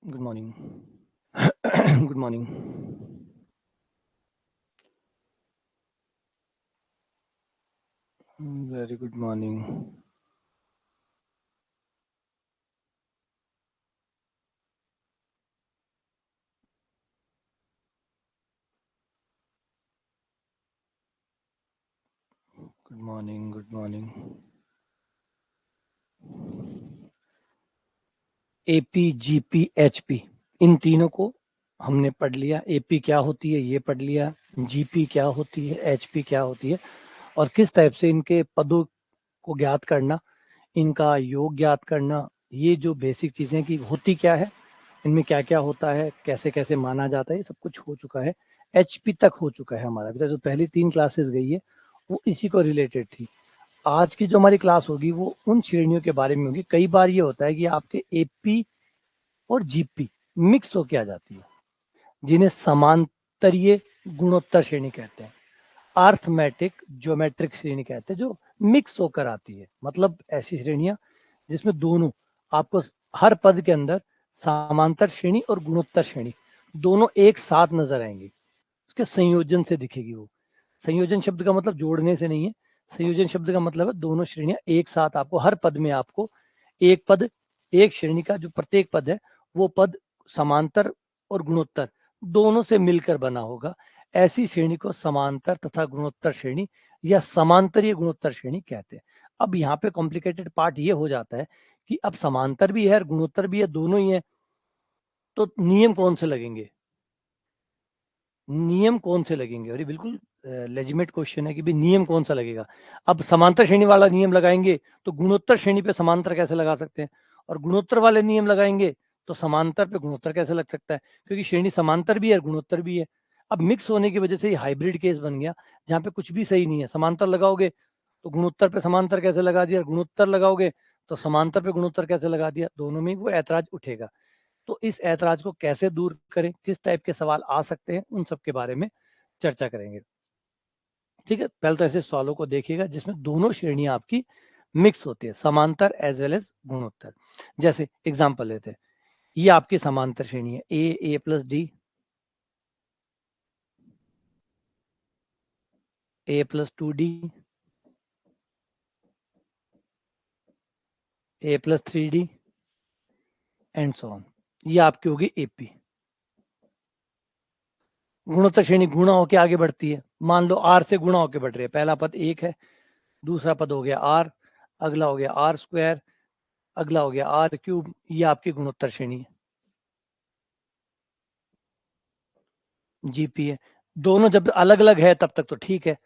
Good morning. Good morning. Very good morning. Good morning. Good morning. AP, GP, HP, इन तीनों को हमने पढ़ लिया। एपी क्या होती है ये पढ़ लिया, जीपी क्या होती है, एचपी क्या होती है, और किस टाइप से इनके पदों को ज्ञात करना, इनका योग ज्ञात करना, ये जो बेसिक चीजें की होती क्या है, इनमें क्या क्या होता है, कैसे कैसे माना जाता है, ये सब कुछ हो चुका है। एचपी तक हो चुका है हमारा। अभी तक जो पहली 3 क्लासेस गई है वो इसी को रिलेटेड थी। आज की जो हमारी क्लास होगी वो उन श्रेणियों के बारे में होगी। कई बार ये होता है कि आपके एपी और जीपी मिक्स होके आ जाती है, जिन्हें समांतरीय गुणोत्तर श्रेणी कहते हैं। अर्थमेटिक ज्योमेट्रिक श्रेणी कहते हैं, जो मिक्स होकर आती है। मतलब ऐसी श्रेणियां जिसमें दोनों आपको हर पद के अंदर समांतर श्रेणी और गुणोत्तर श्रेणी दोनों एक साथ नजर आएंगी। उसके संयोजन से दिखेगी वो। संयोजन शब्द का मतलब जोड़ने से नहीं है। संयोजन शब्द का मतलब है दोनों श्रेणियां एक साथ आपको हर पद में, आपको एक पद, एक श्रेणी का जो प्रत्येक पद है वो पद समांतर और गुणोत्तर दोनों से मिलकर बना होगा। ऐसी श्रेणी को समांतर तथा गुणोत्तर श्रेणी या समांतरीय गुणोत्तर श्रेणी कहते हैं। अब यहाँ पे कॉम्प्लिकेटेड पार्ट ये हो जाता है कि अब समांतर भी है और गुणोत्तर भी है, दोनों ही है, तो नियम कौन से लगेंगे? नियम कौन से लगेंगे? और ये बिल्कुल लेजिमेट क्वेश्चन है कि भाई नियम कौन सा लगेगा। अब समांतर श्रेणी वाला नियम लगाएंगे तो गुणोत्तर श्रेणी पे समांतर कैसे लगा सकते हैं, और गुणोत्तर वाले नियम लगाएंगे तो समांतर पे गुणोत्तर कैसे लग सकता है, क्योंकि श्रेणी समांतर भी है और गुणोत्तर भी है। अब मिक्स होने की वजह से ये हाइब्रिड केस बन गया, जहाँ पे कुछ भी सही नहीं है। समांतर लगाओगे तो गुणोत्तर पे समांतर कैसे लगा दिया, गुणोत्तर लगाओगे तो समांतर पे गुणोत्तर कैसे लगा दिया, दोनों में वो ऐतराज उठेगा। तो इस ऐतराज को कैसे दूर करें, किस टाइप के सवाल आ सकते हैं, उन सब के बारे में चर्चा करेंगे। ठीक है, पहले तो ऐसे सवालों को देखिएगा जिसमें दोनों श्रेणियां आपकी मिक्स होती है, समांतर एज वेल एज गुणोत्तर। जैसे एग्जांपल लेते हैं, ये आपकी समांतर श्रेणी है, a plus d, a plus 2D, a plus 3D and so on. ये आपकी होगी एपी। गुणोत्तर श्रेणी गुणा होकर आगे बढ़ती है। मान लो आर से गुणा होकर बढ़ रही है। पहला पद 1 है, दूसरा पद हो गया आर, अगला हो गया आर स्क्वायर, अगला हो गया आर क्यूब। ये आपकी गुणोत्तर श्रेणी है, जीपी है। दोनों जब अलग अलग है तब तक तो ठीक है,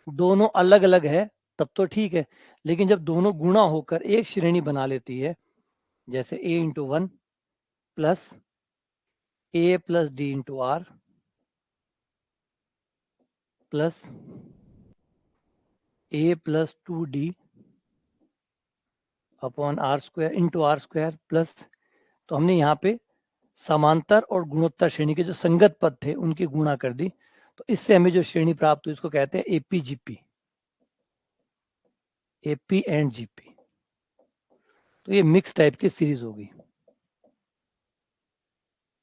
दोनों अलग अलग है तब तो ठीक है। लेकिन जब दोनों गुणा होकर एक श्रेणी बना लेती है, जैसे a into 1 plus A plus D into R plus A plus 2D upon R square into R square plus, तो हमने यहाँ पे समांतर और गुणोत्तर श्रेणी के जो संगत पद थे उनकी गुणा कर दी। तो इससे हमें जो श्रेणी प्राप्त हुई इसको कहते हैं एपीजीपी, एपी एंड जीपी। तो ये मिक्स टाइप की सीरीज होगी।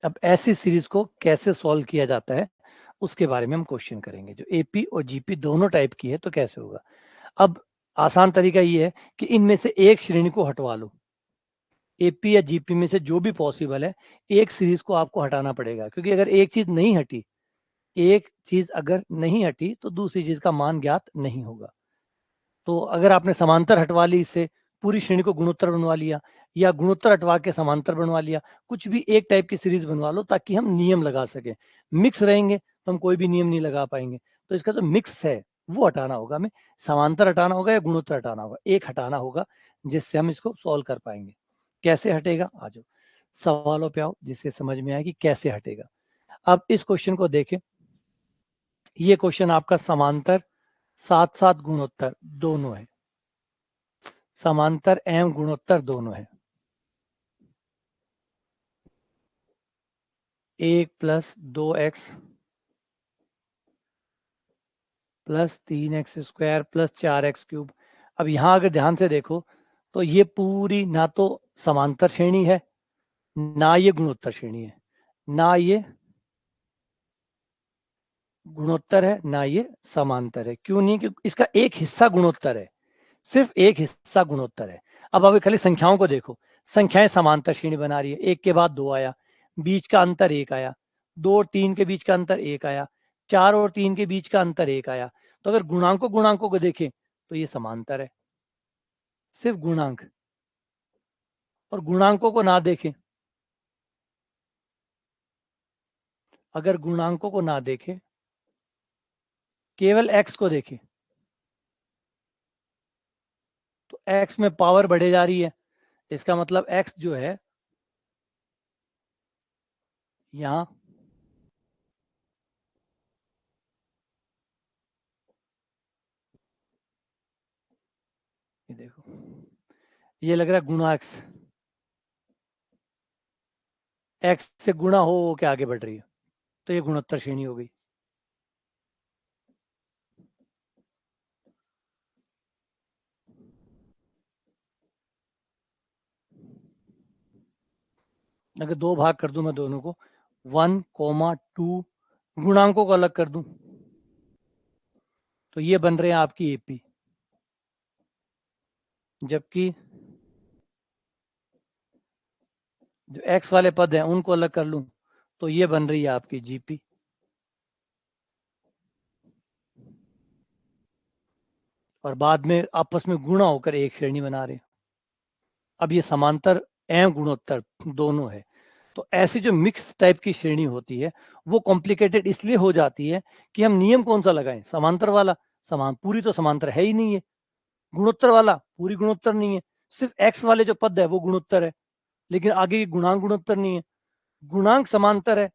अब ऐसी सीरीज को कैसे सॉल्व किया जाता है उसके बारे में हम क्वेश्चन करेंगे। जो एपी और जीपी दोनों टाइप की है तो कैसे होगा। अब आसान तरीका ये है कि इनमें से एक श्रेणी को हटवा लो। एपी या जीपी में से जो भी पॉसिबल है, एक सीरीज को आपको हटाना पड़ेगा, क्योंकि अगर एक चीज नहीं हटी, एक चीज अगर नहीं हटी तो दूसरी चीज का मान ज्ञात नहीं होगा। तो अगर आपने समांतर हटवा ली, इससे पूरी श्रेणी को गुणोत्तर बनवा लिया, या गुणोत्तर हटवा के समांतर बनवा लिया, कुछ भी एक टाइप की सीरीज बनवा लो ताकि हम नियम लगा सकें। मिक्स रहेंगे तो हम कोई भी नियम नहीं लगा पाएंगे। तो इसका जो मिक्स है वो हटाना होगा हमें। समांतर हटाना होगा या गुणोत्तर हटाना होगा, एक हटाना होगा जिससे हम इसको सॉल्व कर पाएंगे। कैसे हटेगा, आ जाओ सवालों पे आओ, जिससे समझ में आए कि कैसे हटेगा। अब इस क्वेश्चन को देखें। ये क्वेश्चन आपका समांतर साथ साथ गुणोत्तर दोनों है, समांतर एवं गुणोत्तर दोनों है। 1+2x plus 3x² plus 4x³ अब यहां अगर ध्यान से देखो तो ये पूरी ना तो समांतर श्रेणी है ना ये गुणोत्तर श्रेणी है, ना ये गुणोत्तर है, ना ये समांतर है। क्यों नहीं? क्योंकि इसका एक हिस्सा गुणोत्तर है, सिर्फ एक हिस्सा गुणोत्तर है। अब अभी खाली संख्याओं को देखो, संख्याएं समांतर श्रेणी बना रही है, एक के बाद दो आया, बीच का अंतर एक आया, दो और तीन के बीच का अंतर एक आया, चार और तीन के बीच का अंतर एक आया। तो अगर गुणांकों को देखें तो ये समांतर है, सिर्फ गुणांक। और गुणांकों को ना देखें, अगर गुणांकों को ना देखें, केवल एक्स को देखें, तो एक्स में पावर बढ़े जा रही है। इसका मतलब एक्स जो है यहां, ये देखो, ये लग रहा है गुणा एक्स, एक्स से गुणा हो के आगे बढ़ रही है, तो ये गुणोत्तर श्रेणी हो गई। अगर दो भाग कर दूं मैं दोनों को, 1,2, गुणांकों को अलग कर दूं, तो ये बन रहे हैं आपकी एपी। जबकि जो एक्स वाले पद हैं उनको अलग कर लूं, तो ये बन रही है आपकी जीपी। और बाद में आपस में गुणा होकर एक श्रेणी बना रहे हैं। अब ये समांतर एवं गुणोत्तर दोनों है। तो ऐसी जो मिक्स टाइप की श्रेणी होती है वो कॉम्प्लिकेटेड इसलिए हो जाती है कि हम नियम कौन सा लगाएं, समांतर वाला, पूरी तो समांतर है ही नहीं है, गुणोत्तर वाला पूरी गुणोत्तर नहीं है, सिर्फ एक्स वाले जो पद है वो गुणोत्तर है, लेकिन आगे की गुणांक गुणोत्तर नहीं है। गुणांक समांतर है,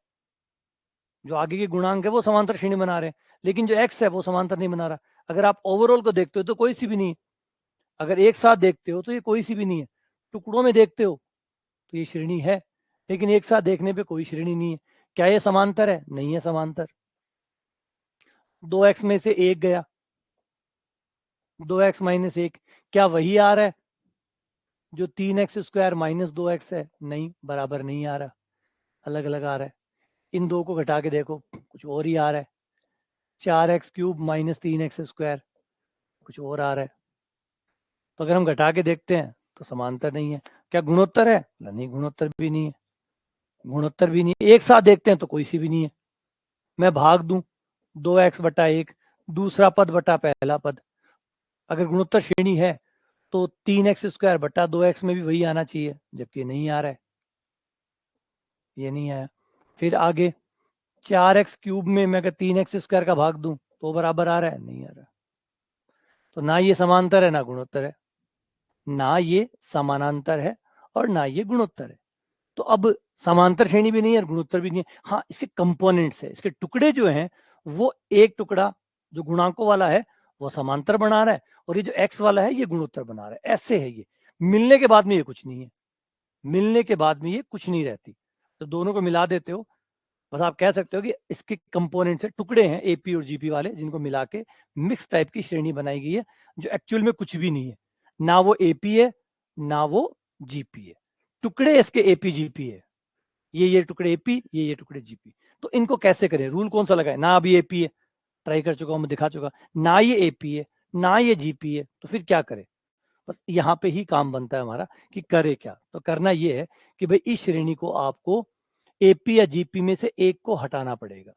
जो आगे के गुणांक है वो समांतर श्रेणी बना रहे हैं, लेकिन जो एक्स है वो समांतर नहीं बना रहा। अगर आप ओवरऑल को देखते हो तो कोई सी भी नहीं है, अगर एक साथ देखते हो तो ये कोई सी भी नहीं है, टुकड़ों में देखते हो तो ये श्रेणी है, लेकिन एक साथ देखने पे कोई श्रेणी नहीं है। क्या ये समांतर है? नहीं है समांतर। 2x में से एक गया, 2x माइनस एक, क्या वही आ रहा है जो 3x² माइनस 2x है? नहीं, बराबर नहीं आ रहा, अलग अलग आ रहा है। इन दो को घटा के देखो, कुछ और ही आ रहा है। 4x³ माइनस 3x², कुछ और आ रहा है। तो अगर हम घटा के देखते हैं तो समांतर नहीं है। क्या गुणोत्तर है? नहीं, गुणोत्तर भी नहीं है, गुणोत्तर भी नहीं है। एक साथ देखते हैं तो कोई सी भी नहीं है। मैं भाग दूं, 2x/1, दूसरा पद बटा पहला पद, अगर गुणोत्तर श्रेणी है तो 3x²/2x में भी वही आना चाहिए, जबकि ये नहीं आ रहा है, ये नहीं आया। फिर आगे 4x³ में मैं अगर 3x² का भाग दूं तो बराबर आ रहा है? नहीं आ रहा। तो ना ये समांतर है ना गुणोत्तर है, ना ये समानांतर है और ना ये गुणोत्तर है। तो अब समांतर श्रेणी भी नहीं है और गुणोत्तर भी नहीं है। हाँ, इसके कंपोनेंट्स है, इसके टुकड़े जो हैं वो, एक टुकड़ा जो गुणांकों वाला है वो समांतर बना रहा है, और ये जो एक्स वाला है ये गुणोत्तर बना रहा है। ऐसे है ये, मिलने के बाद में ये कुछ नहीं है, मिलने के बाद में ये कुछ नहीं रहती। तो दोनों को मिला देते हो, बस आप कह सकते हो कि इसके कंपोनेंट्स है, टुकड़े हैं एपी और जीपी वाले, जिनको मिला के मिक्स टाइप की श्रेणी बनाई गई है, जो एक्चुअल में कुछ भी नहीं है। ना वो एपी है ना वो जीपी है, टुकड़े इसके एपी जीपी है। ये टुकड़े एपी, ये टुकड़े जीपी। तो इनको कैसे करें, रूल कौन सा लगाए? ना अभी एपी है, ट्राई कर चुका हूं मैं, दिखा चुका, ना ये एपी है ना ये जीपी है, तो फिर क्या करें? बस यहाँ पे ही काम बनता है हमारा कि करे क्या। तो करना ये है कि भाई इस श्रेणी को आपको एपी या जीपी में से एक को हटाना पड़ेगा,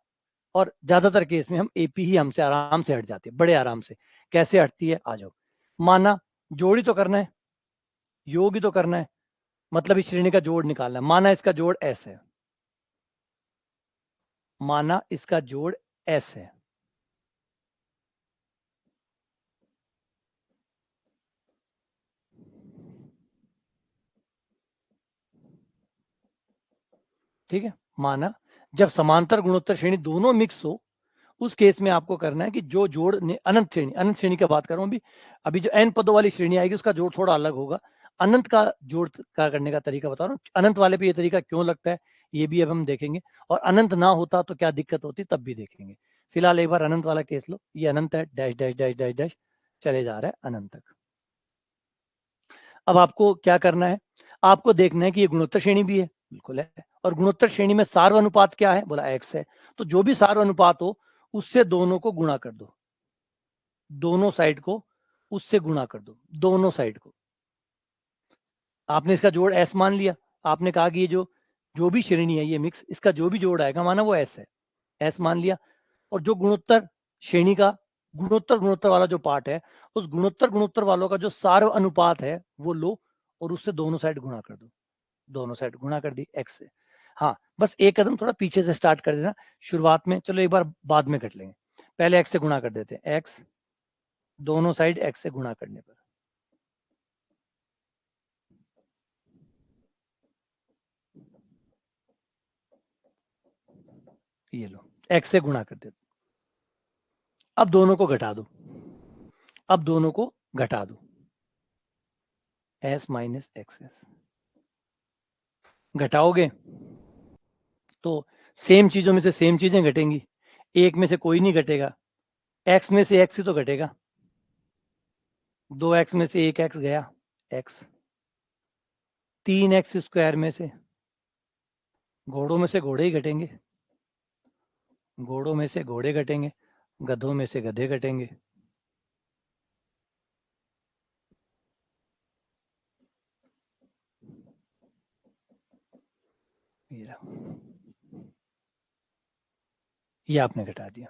और ज्यादातर केस में हम एपी ही हमसे आराम से हट जाती है, बड़े आराम से। कैसे हटती है, आ जाओ। माना जोड़ी तो करना है, योग ही तो करना है, मतलब इस श्रेणी का जोड़ निकालना है। माना इसका जोड़ एस है, माना इसका जोड़ एस है, ठीक है। माना जब समांतर गुणोत्तर श्रेणी दोनों मिक्स हो, उस केस में आपको करना है कि जो जोड़ अनंत श्रेणी की बात कर रहा हूं अभी, अभी जो एन पदों वाली श्रेणी आएगी उसका जोड़ थोड़ा अलग होगा। अनंत का जोड़ का करने का तरीका बता रहा हूँ, अनंत वाले पे ये तरीका क्यों लगता है ये भी अब हम देखेंगे, और अनंत ना होता तो क्या दिक्कत होती तब भी देखेंगे। फिलहाल एक बार अनंत वाला केस लो, ये अनंत है, dash dash dash dash dash चले जा रहा है अनंत तक। अब आपको क्या करना है, आपको देखना है कि ये गुणोत्तर श्रेणी भी है, बिल्कुल है। और गुणोत्तर श्रेणी में सार्वनुपात क्या है? बोला x है। तो जो भी सार्वनुपात हो उससे दोनों को गुणा कर दो, दोनों साइड को उससे गुणा कर दो, दोनों साइड को। आपने इसका जोड़ s मान लिया, आपने कहा कि ये जो भी श्रेणी है ये मिक्स, इसका जो भी जोड़ आएगा माना वो s है, s मान लिया। और जो गुणोत्तर श्रेणी का गुणोत्तर वाला जो पार्ट है, उस गुणोत्तर वालों का जो सार्व अनुपात है वो लो और उससे दोनों साइड गुणा कर दो, दोनों साइड गुणा कर दी x से। हाँ, बस एक कदम थोड़ा पीछे से स्टार्ट कर देना शुरुआत में, चलो एक बार बाद में कर लेंगे, पहले x से गुणा कर देते हैं। x दोनों साइड x से गुणा करने पर ये लो x से गुणा कर देते। अब दोनों को घटा दो, अब दोनों को घटा दो, s माइनस एक्स एस घटाओगे तो सेम चीजों में से सेम चीजें घटेंगी, एक में से कोई नहीं घटेगा, x में से x ही तो घटेगा, 2x में से 1x गया x, 3x स्क्वायर में से घोड़ों में से घोड़े ही घटेंगे, घोड़ों में से घोड़े घटेंगे, गधों में से गधे घटेंगे। ये आपने घटा दिया,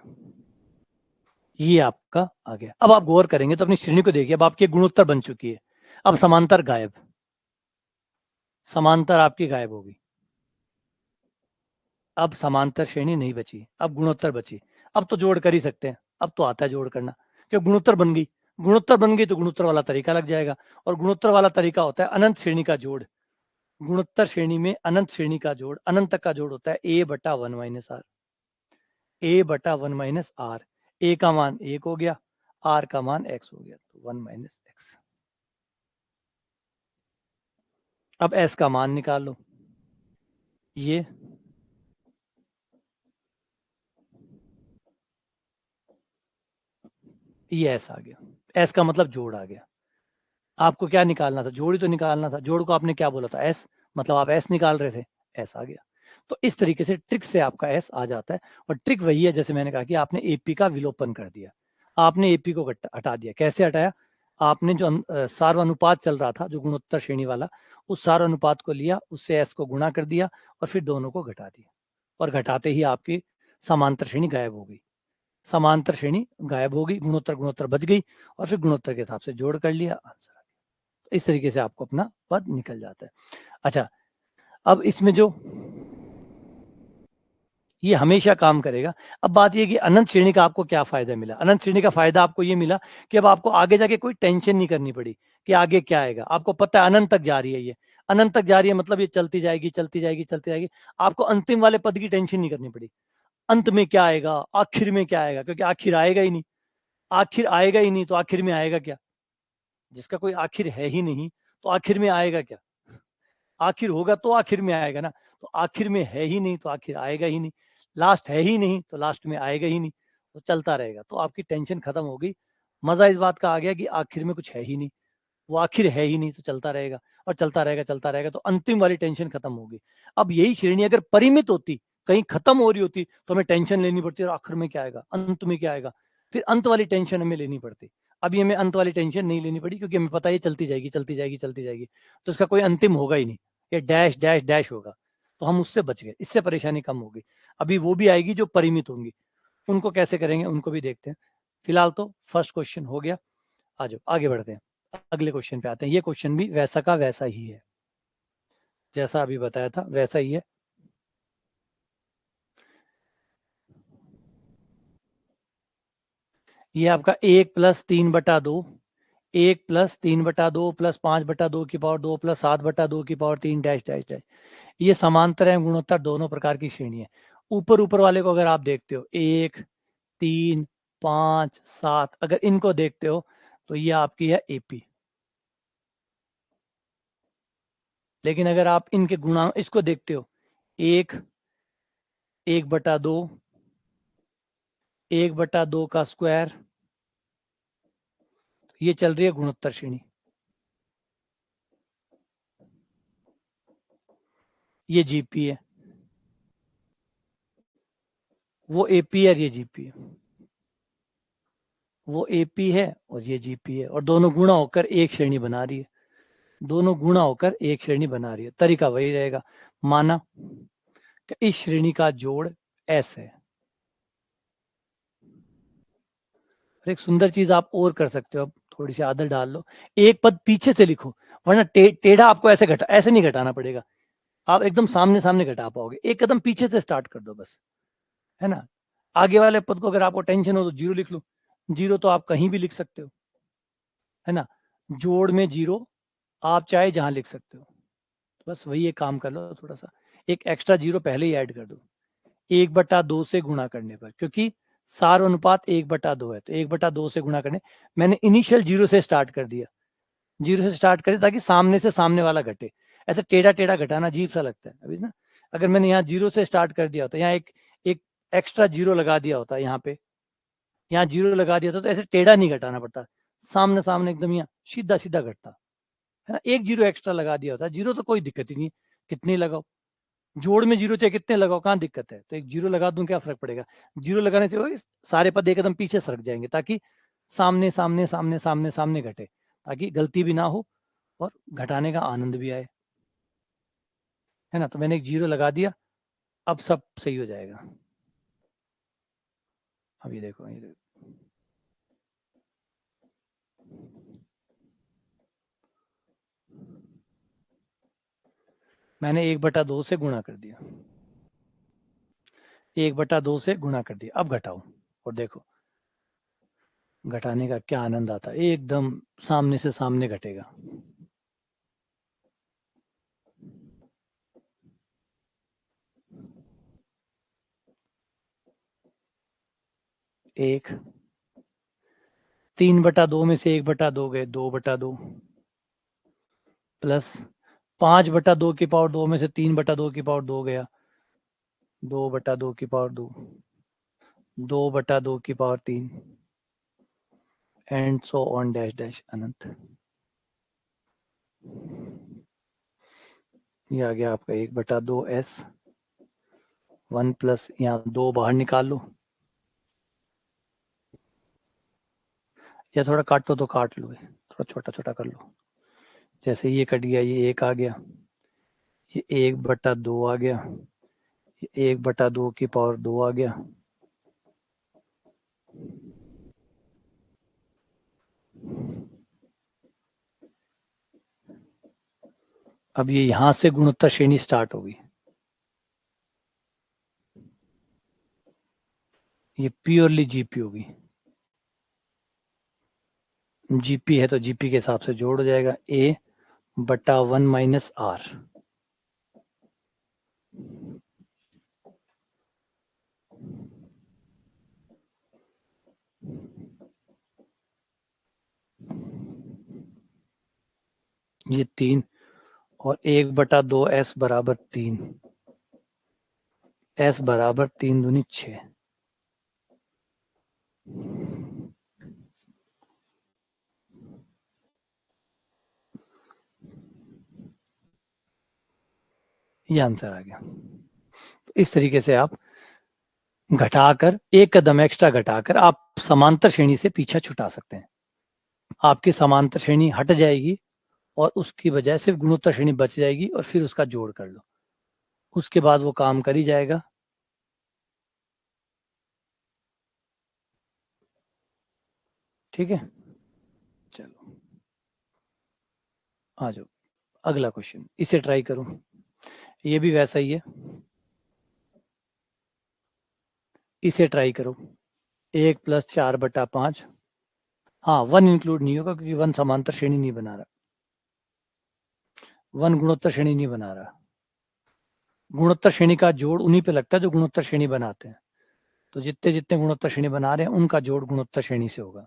ये आपका आ गया। अब आप गौर करेंगे तो अपनी श्रेणी को देखिए, अब आपकी गुणोत्तर बन चुकी है, अब समांतर गायब, समांतर आपकी गायब होगी, अब समांतर श्रेणी नहीं बची, अब गुणोत्तर बची। अब तो जोड़ कर ही सकते हैं, अब तो आता है जोड़ करना, क्योंकि गुणोत्तर बन गई, गुणोत्तर बन गई तो गुणोत्तर वाला तरीका लग जाएगा, और गुणोत्तर वाला तरीका होता है अनंत श्रेणी का जोड़। गुणोत्तर श्रेणी में अनंत श्रेणी का जोड़, अनंत तक का जोड़ होता है a बटा 1 - r, a बटा 1 - r। a का मान 1 हो गया, r का मान x हो गया, तो 1 - x। अब s का मान निकाल लो, ये s आ गया, s का मतलब जोड़ आ गया। आपको क्या निकालना था? जोड़ ही तो निकालना था, जोड़ को आपने क्या बोला था? s, मतलब आप s निकाल रहे थे, s आ गया। तो इस तरीके से ट्रिक से आपका s आ जाता है, और ट्रिक वही है जैसे मैंने कहा कि आपने AP का विलोपन कर दिया, आपने AP को हटा दिया। कैसे हटाया? आपने जो सार्वनुपात चल रहा था जो गुणोत्तर श्रेणी वाला, उस सार्वनुपात को लिया, उससे s को गुणा कर दिया और फिर दोनों को घटा दिया, और घटाते ही आपकी समांतर श्रेणी गायब हो गई, समांतर श्रेणी गायब हो गई, गुणोत्तर गुणोत्तर बच गई, और फिर गुणोत्तर के हिसाब से जोड़ कर लिया, आंसर। इस तरीके से आपको अपना पद निकल जाता है। अच्छा, अब इसमें जो ये हमेशा काम करेगा। अब बात ये कि अनंत श्रेणी का आपको क्या फायदा मिला? अनंत श्रेणी का फायदा आपको ये मिला कि अब आपको आगे जाके कोई टेंशन नहीं करनी पड़ी कि आगे क्या आएगा। आपको पता है अनंत तक जा रही है, ये अनंत तक जा रही है, मतलब ये चलती जाएगी चलती जाएगी चलती जाएगी। आपको अंतिम वाले पद की टेंशन नहीं करनी पड़ी, अंत में क्या आएगा, आखिर में क्या आएगा, क्योंकि आखिर आएगा ही नहीं। आखिर आएगा ही नहीं तो आखिर में आएगा क्या? जिसका कोई आखिर है ही नहीं तो आखिर में आएगा क्या? आखिर होगा तो आखिर में आएगा ना, तो आखिर में है ही नहीं तो आखिर आएगा ही नहीं, लास्ट है ही नहीं तो लास्ट में आएगा ही नहीं, तो चलता रहेगा। तो आपकी टेंशन खत्म हो गई, मजा इस बात का आ गया कि आखिर में कुछ है ही नहीं, वो आखिर है ही नहीं तो चलता रहेगा, और चलता रहेगा चलता रहेगा, तो अंतिम वाली टेंशन खत्म हो गई। अब यही श्रेणी अगर परिमित होती, कहीं खत्म हो रही होती, तो हमें टेंशन लेनी पड़ती और आखिर में क्या आएगा, अंत में क्या आएगा, फिर अंत वाली टेंशन हमें लेनी पड़ती। अभी हमें अंत वाली टेंशन नहीं लेनी पड़ी, क्योंकि हमें पता है ये चलती जाएगी चलती जाएगी चलती जाएगी, तो इसका कोई अंतिम होगा ही नहीं, ये डैश डैश डैश होगा, तो हम उससे बच गए, इससे परेशानी कम होगी। अभी वो भी आएगी जो परिमित होंगी, उनको कैसे करेंगे उनको भी देखते हैं। फिलहाल तो फर्स्ट क्वेश्चन हो गया, आ जाओ आगे बढ़ते हैं, अगले क्वेश्चन पे आते हैं। ये क्वेश्चन भी वैसा का वैसा ही है, जैसा अभी बताया था वैसा ही है। ये आपका 1+3/2, 1+3/2 +5/2 की पावर 2 +7/2 की पावर 3 डैश डैश डैश। ये समांतर है गुणोत्तर दोनों प्रकार की श्रेणी है। ऊपर ऊपर वाले को अगर आप देखते हो 1, 3, 5, 7, अगर इनको देखते हो तो ये आपकी है AP। लेकिन अगर आप इनके गुणा इसको देखते हो, 1, 1/2, 1/2 का स्क्वायर, ये चल रही है गुणोत्तर श्रेणी। ये जीपी है, वो एपी है और ये जीपी है, वो एपी है और ये जीपी है, और दोनों गुणा होकर एक श्रेणी बना रही है, दोनों गुणा होकर एक श्रेणी बना रही है। तरीका वही रहेगा, माना कि इस श्रेणी का जोड़ एस है। एक सुंदर चीज आप और कर सकते हो, अब थोड़ी सी आदत डाल लो, एक पद पीछे से लिखो, वरना टेढ़ा आपको ऐसे नहीं घटाना पड़ेगा, आप एकदम सामने सामने घटा पाओगे। एक कदम पीछे से स्टार्ट कर दो बस, है ना। आगे वाले पद को अगर आपको टेंशन हो तो जीरो लिख लो, जीरो तो आप कहीं भी लिख सकते हो, है ना। जोड़ में जीरो आप चाहे जहां लिख सकते हो, तो बस वही एक काम कर लो थोड़ा सा, एक एक्स्ट्रा जीरो पहले ही ऐड कर दो, 1/2 से गुणा करने पर, क्योंकि सार अनुपात 1/2 है, तो 1/2 से गुणा करने, मैंने इनिशियल जीरो से स्टार्ट कर दिया, जीरो से स्टार्ट करें ताकि सामने से सामने वाला घटे। ऐसे टेढ़ा टेढ़ा घटाना अजीब सा लगता है अभी ना। अगर मैंने यहाँ जीरो से स्टार्ट कर दिया होता, यहाँ एक एक एक्स्ट्रा जीरो लगा दिया होता, यहाँ पे यहाँ जीरो लगा दिया था, तो ऐसे टेढ़ा नहीं घटाना पड़ता, सामने सामने एकदम यहाँ सीधा सीधा घटता, है ना। एक जीरो एक्स्ट्रा लगा दिया होता, जीरो तो कोई दिक्कत ही नहीं, कितने लगाओ, जोड़ में जीरो चाहे कितने लगाओ, कहाँ दिक्कत है, तो एक जीरो लगा दूं क्या फर्क पड़ेगा। जीरो लगाने से सारे पद एकदम पीछे सरक जाएंगे, ताकि सामने सामने सामने सामने सामने घटे, ताकि गलती भी ना हो और घटाने का आनंद भी आए, है ना। तो मैंने एक जीरो लगा दिया, अब सब सही हो जाएगा। अब ये देखो, ये देखो, मैंने 1/2 से गुणा कर दिया, 1/2 से गुणा कर दिया, अब घटाओ और देखो घटाने का क्या आनंद आता है, एकदम सामने से सामने घटेगा। एक 3/2 में से 1/2 गए, 2/2 प्लस 5/2 की पावर 2 में से 3/2 की पावर 2 गया, 2/2 की पावर 2, 2/2 की power 3, and so on dash dash अनंत। ये आ गया आपका 1/2 s, 1 प्लस यहाँ 2 बाहर निकाल लो, या थोड़ा काटो तो काट लो, थोड़ा छोटा छोटा कर लो, जैसे ये कट गया, ये एक आ गया, ये 1/2 आ गया, ये 1/2 की पावर 2 आ गया, अब ये यहां से गुणोत्तर श्रेणी स्टार्ट होगी, ये प्योरली जीपी होगी, जीपी है तो जीपी के हिसाब से जोड़ हो जाएगा, A/1 - R। ये 3 और 1/2 s बराबर 3, s बराबर 3 दूनी 6। ये आंसर आ गया। तो इस तरीके से आप घटाकर, एक कदम एक्स्ट्रा घटाकर आप समांतर श्रेणी से पीछा छुटा सकते हैं, आपकी समांतर श्रेणी हट जाएगी और उसकी बजाय सिर्फ गुणोत्तर श्रेणी बच जाएगी, और फिर उसका जोड़ कर लो, उसके बाद वो काम कर ही जाएगा। ठीक है, चलो आ जाओ, अगला क्वेश्चन, इसे ट्राई करो, ये भी वैसा ही है, इसे ट्राई करो, 1+4/5, हाँ 1 इंक्लूड नहीं होगा क्योंकि 1 समांतर श्रेणी नहीं बना रहा, 1 गुणोत्तर श्रेणी नहीं बना रहा, गुणोत्तर श्रेणी का जोड़ उन्हीं पे लगता है जो गुणोत्तर श्रेणी बनाते हैं, तो जितने जितने गुणोत्तर श्रेणी बना रहे हैं उनका जोड़ गुणोत्तर श्रेणी से होगा।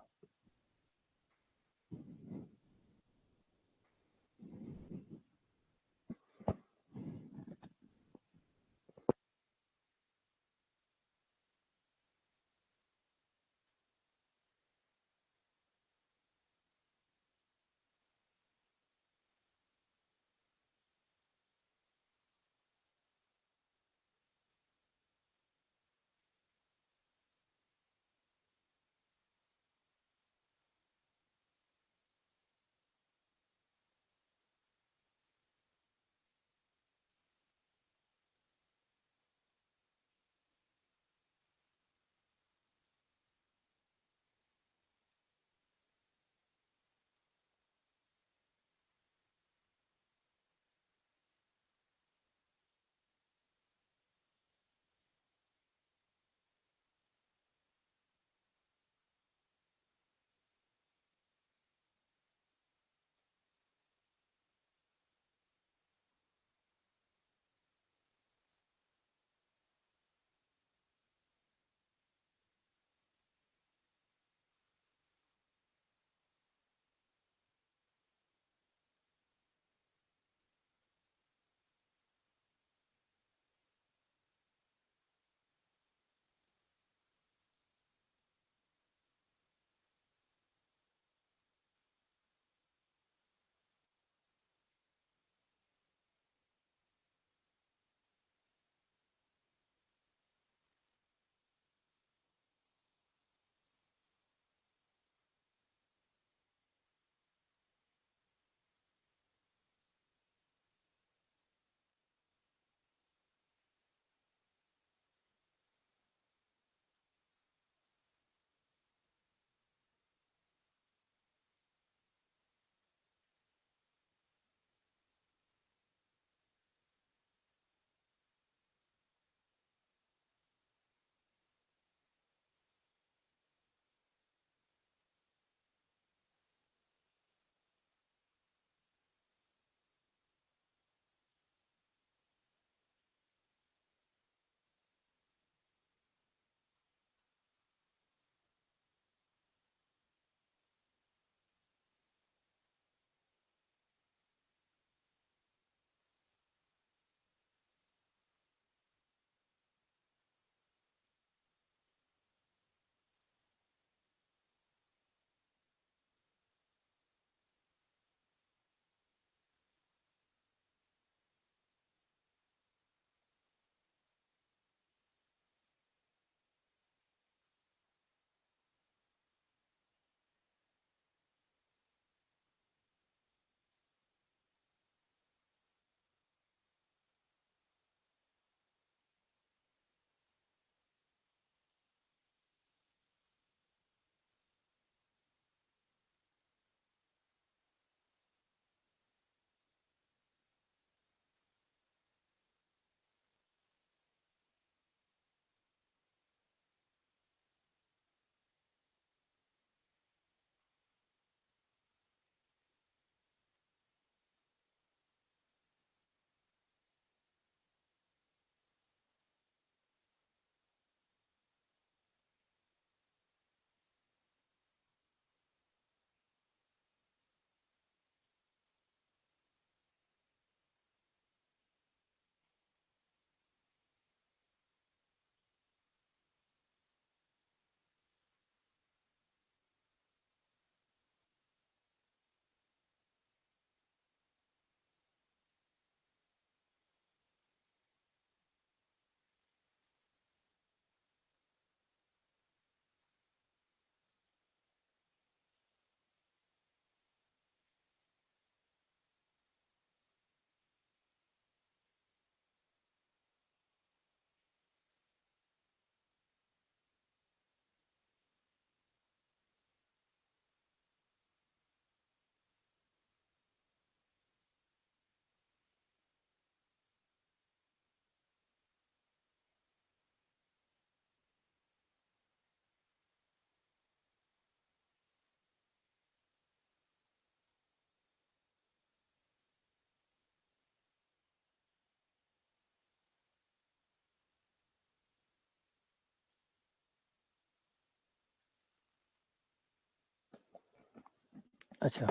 अच्छा,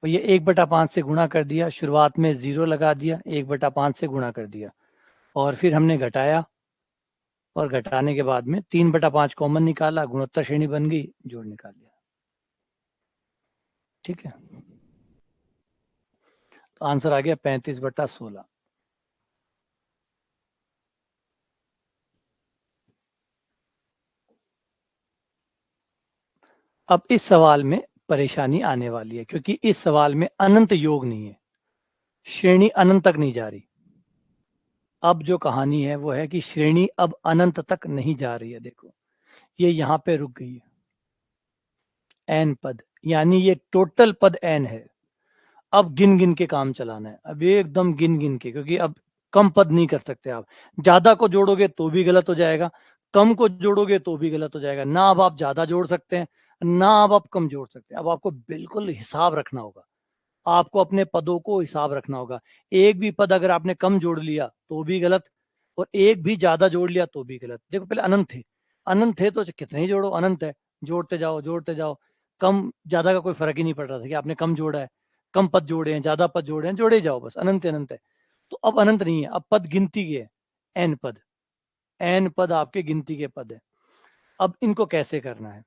तो ये 1/5 से गुणा कर दिया, शुरुआत में 0 लगा दिया, 1/5 से गुणा कर दिया, और फिर हमने घटाया, और घटाने के बाद में 3/5 कॉमन निकाला, गुणोत्तर श्रेणी बन गई, जोड़ निकाल लिया। ठीक है, तो आंसर आ गया 35/16। अब इस सवाल में परेशानी आने वाली है, क्योंकि इस सवाल में अनंत योग नहीं है, श्रेणी अनंत तक नहीं जा रही। अब जो कहानी है वो है कि श्रेणी अब अनंत तक नहीं जा रही है। देखो, ये यहां पे रुक गई है, n पद, यानी ये टोटल पद n है। अब गिन गिन के काम चलाना है, अब एकदम गिन गिन के, क्योंकि अब कम पद नहीं कर सकते आप। ज्यादा को जोड़ोगे तो भी गलत हो जाएगा, कम को जोड़ोगे तो भी गलत हो जाएगा। ना अब आप ज्यादा जोड़ सकते हैं, ना अब आप कम जोड़ सकते हैं। अब आपको बिल्कुल हिसाब रखना होगा, आपको अपने पदों को हिसाब रखना होगा। एक भी पद अगर आपने कम जोड़ लिया तो भी गलत, और एक भी ज्यादा जोड़ लिया तो भी गलत। देखो, पहले अनंत थे, अनंत थे तो कितने ही जोड़ो, अनंत है, जोड़ते जाओ जोड़ते जाओ। कम ज्यादा का कोई फर्क ही नहीं पड़ रहा था कि आपने कम जोड़ा है, कम पद जोड़े हैं, ज्यादा पद जोड़े हैं, जोड़े जाओ, बस अनंत अनंत है। तो अब अनंत नहीं है, अब पद गिनती के है, एन पद, एन पद आपके गिनती के पद है। अब इनको कैसे करना है,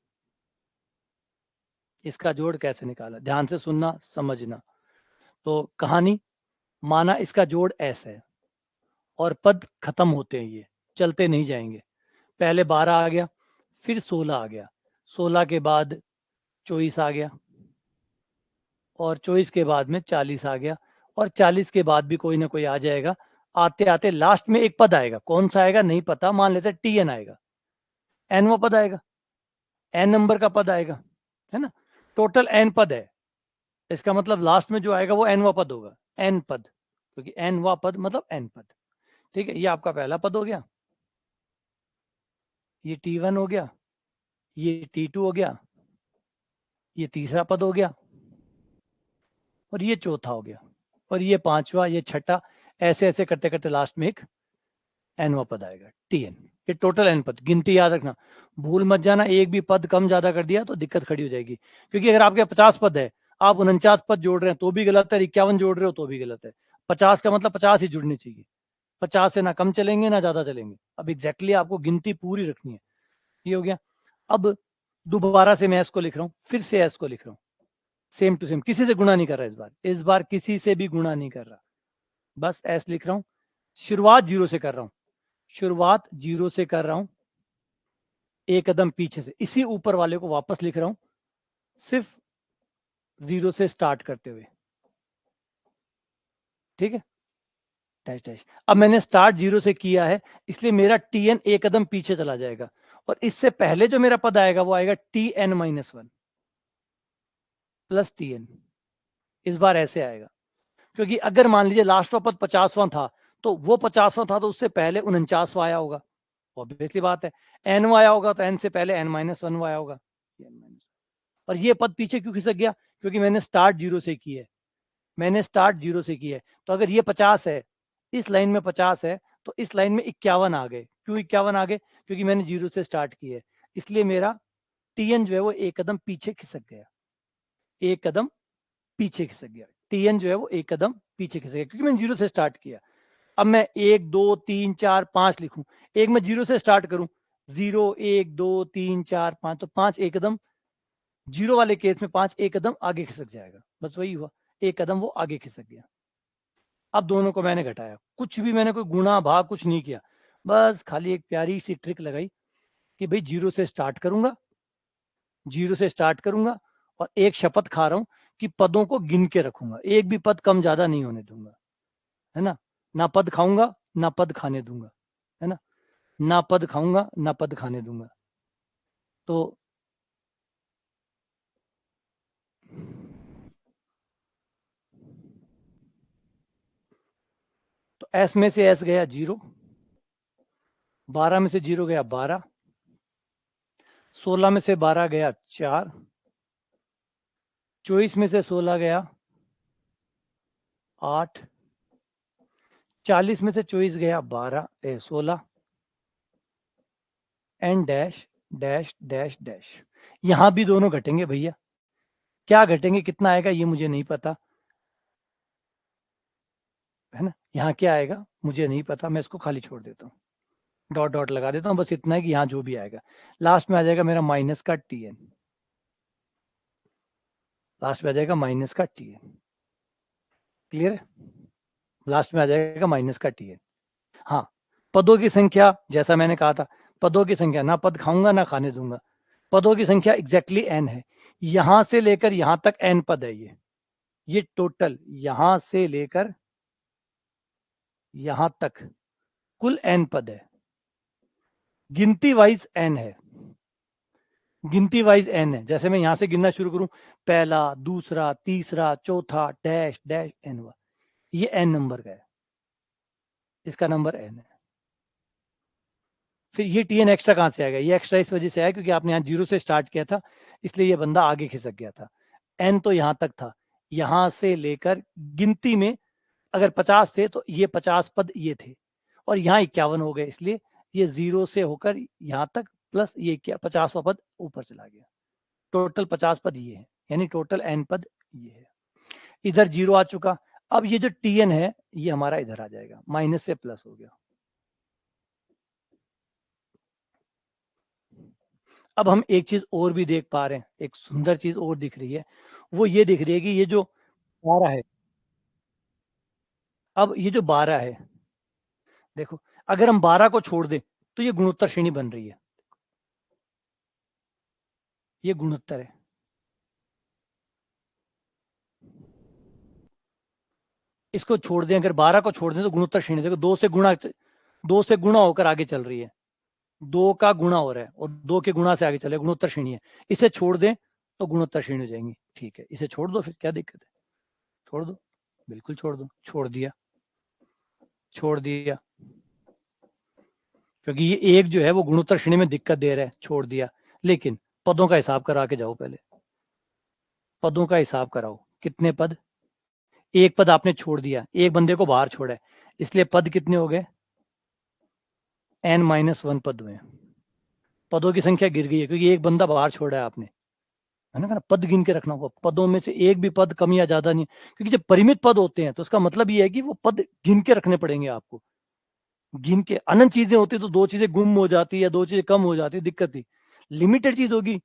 इसका जोड़ कैसे निकाला, ध्यान से सुनना समझना। तो कहानी, माना इसका जोड़ एस है, और पद खत्म होते हैं, ये चलते नहीं जाएंगे। पहले 12 आ गया, फिर 16 आ गया, 16 के बाद 24 आ गया, और 24 के बाद में 40 आ गया, और 40 के बाद भी कोई ना कोई आ जाएगा। आते आते लास्ट में एक पद आएगा, कौन सा आएगा नहीं पता, मान लेते टी एन आएगा, एनवा पद आएगा, एन नंबर का पद आएगा, है ना। टोटल एन पद है, इसका मतलब लास्ट में जो आएगा वो एनवा पद होगा, एन पद, क्योंकि एनवा पद मतलब एन पद। ठीक है, ये आपका पहला पद हो गया, ये T1 हो गया, ये T2 हो गया, ये तीसरा पद हो गया, और ये चौथा हो गया, और ये पांचवा, ये छठा, ऐसे ऐसे करते करते लास्ट में एक एनवा पद आएगा, Tn। ये टोटल एन पद, गिनती याद रखना, भूल मत जाना, एक भी पद कम ज्यादा कर दिया तो दिक्कत खड़ी हो जाएगी। क्योंकि अगर आपके 50 पद है, आप 49 पद जोड़ रहे हैं तो भी गलत है, 51 जोड़ रहे हो तो भी गलत है। 50 का मतलब 50 ही जुड़नी चाहिए, 50 से ना कम चलेंगे ना ज्यादा चलेंगे। अब एग्जैक्टली आपको गिनती पूरी रखनी है। ये हो गया। अब दोबारा से मैं एस को लिख रहा हूँ, फिर से एस को लिख रहा हूँ, सेम टू सेम, किसी से गुणा नहीं कर रहा इस बार किसी से भी गुणा नहीं कर रहा, बस एस लिख रहा हूँ। शुरुआत 0 से कर रहा हूँ, शुरुआत 0 से कर रहा हूँ, एक कदम पीछे से, इसी ऊपर वाले को वापस लिख रहा हूँ, सिर्फ 0 से स्टार्ट करते हुए। ठीक है, डैश डैश। अब मैंने स्टार्ट 0 से किया है, इसलिए मेरा Tn एक कदम पीछे चला जाएगा, और इससे पहले जो मेरा पद आएगा वो आएगा Tn-1 प्लस Tn। इस बार ऐसे आएगा, क्योंकि अगर मान लीजिए लास्ट पद 50वां था, तो वो 50वां था तो उससे पहले 49वां आया होगा, ऑब्वियसली बात है। एन आया होगा तो एन से पहले N-1 आया होगा। और ये पद पीछे क्यों खिसक गया, क्योंकि मैंने स्टार्ट 0 से की है, मैंने स्टार्ट 0 से की है। तो अगर ये 50 है, इस लाइन में 50 है, तो इस लाइन में 51 आ गए। क्यों 51 आ गए, क्योंकि मैंने 0 से स्टार्ट की है, इसलिए मेरा Tn जो है वो एक कदम पीछे खिसक गया, एक कदम पीछे खिसक गया। Tn जो है वो एक कदम पीछे खिसक गया, क्योंकि मैंने 0 से स्टार्ट किया। अब मैं 1 2 3 4 5 लिखूं, एक मैं 0 से स्टार्ट करूं, 0 1 2 3 4 5, तो 5 एक कदम, 0 वाले केस में 5 एक कदम आगे खिसक जाएगा, बस वही हुआ, एक कदम वो आगे खिसक गया। अब दोनों को मैंने घटाया, कुछ भी मैंने कोई गुणा भाग कुछ नहीं किया, बस खाली एक प्यारी सी ट्रिक लगाई कि भाई 0 से स्टार्ट करूंगा, 0 से स्टार्ट करूंगा, और एक शपथ खा रहा हूं कि पदों को गिन के रखूंगा, एक भी पद कम ज्यादा नहीं होने दूंगा, है ना। ना पद खाऊंगा ना पद खाने दूंगा, है ना, ना पद खाऊंगा ना पद खाने दूंगा। तो एस में से एस गया 0, 12 में से 0 गया 12, 16 में से 12 गया 4, 24 में से 16 गया 8, 40 में से 24 गया 16, and dash dash dash dash. यहां भी दोनों घटेंगे भैया, क्या घटेंगे, कितना आएगा ये मुझे नहीं पता, है ना। यहाँ क्या आएगा मुझे नहीं पता, मैं इसको खाली छोड़ देता हूँ, डॉट डॉट लगा देता हूँ, बस इतना है कि यहाँ जो भी आएगा लास्ट में आ जाएगा मेरा माइनस का टी एन, लास्ट में आ जाएगा माइनस का टी एन, क्लियर है, लास्ट में आ जाएगा माइनस का टी एन। हाँ, पदों की संख्या जैसा मैंने कहा था, पदों की संख्या ना पद खाऊंगा ना खाने दूंगा, पदों की संख्या एग्जैक्टली एन है, यहां से लेकर यहां तक एन पद है, ये टोटल यहां से लेकर यहां तक कुल एन पद है, गिनती वाइज एन है, गिनती वाइज एन है, जैसे मैं यहां से गिनना शुरू करूं, पहला दूसरा तीसरा चौथा डैश डैश एन हुआ, ये एन नंबर का है, इसका नंबर एन है। फिर ये टी एन एक्स्ट्रा कहां से आएगा, ये एक्स्ट्रा इस वजह से आया क्योंकि आपने यहाँ जीरो से स्टार्ट किया था, इसलिए ये बंदा आगे खिसक गया था, एन तो यहां तक था, यहां से लेकर गिनती में अगर 50 थे तो ये 50 पद ये थे, और यहाँ 51 हो गए, इसलिए ये जीरो से होकर यहाँ तक प्लस ये क्या 50वां पद ऊपर चला गया, टोटल 50 पद ये है, यानी टोटल एन पद ये है। इधर जीरो आ चुका, अब ये जो टी एन है ये हमारा इधर आ जाएगा, माइनस से प्लस हो गया। अब हम एक चीज और भी देख पा रहे हैं, एक सुंदर चीज और दिख रही है, वो ये दिख रही है कि ये जो 12 है, अब ये जो 12 है, देखो अगर हम 12 को छोड़ दें तो ये गुणोत्तर श्रेणी बन रही है, ये गुणोत्तर है, इसको छोड़ दें, अगर 12 को छोड़ दें तो गुणोत्तर श्रेणी, देखो 2 से गुणा होकर आगे चल रही है, 2 का गुणा हो रहा है और 2 के गुणा से आगे चले, गुणोत्तर श्रेणी है, इसे छोड़ दें तो गुणोत्तर श्रेणी हो जाएंगी, ठीक है इसे छोड़ दो, फिर क्या दिक्कत है, छोड़ दो, बिल्कुल छोड़ दो, छोड़ दिया, छोड़ दिया, क्योंकि ये एक जो है वो गुणोत्तर श्रेणी में दिक्कत दे रहा है, छोड़ दिया। लेकिन पदों का हिसाब करा के जाओ, पहले पदों का हिसाब कराओ, कितने पद, एक पद आपने छोड़ दिया, एक बंदे को बाहर छोड़ा है, इसलिए पद कितने हो गए, n-1 पद हुए, पदों की संख्या गिर गई है क्योंकि एक बंदा बाहर छोड़ा है आपने, है ना, पद गिन के रखना होगा, पदों में से एक भी पद कम या ज्यादा नहीं, क्योंकि जब परिमित पद होते हैं तो उसका मतलब ये है कि वो पद गिन के रखने पड़ेंगे आपको, गिन के, अनंत चीजें होती तो दो चीजें गुम हो जाती या दो चीजें कम हो जाती, दिक्कत थी, लिमिटेड चीज होगी,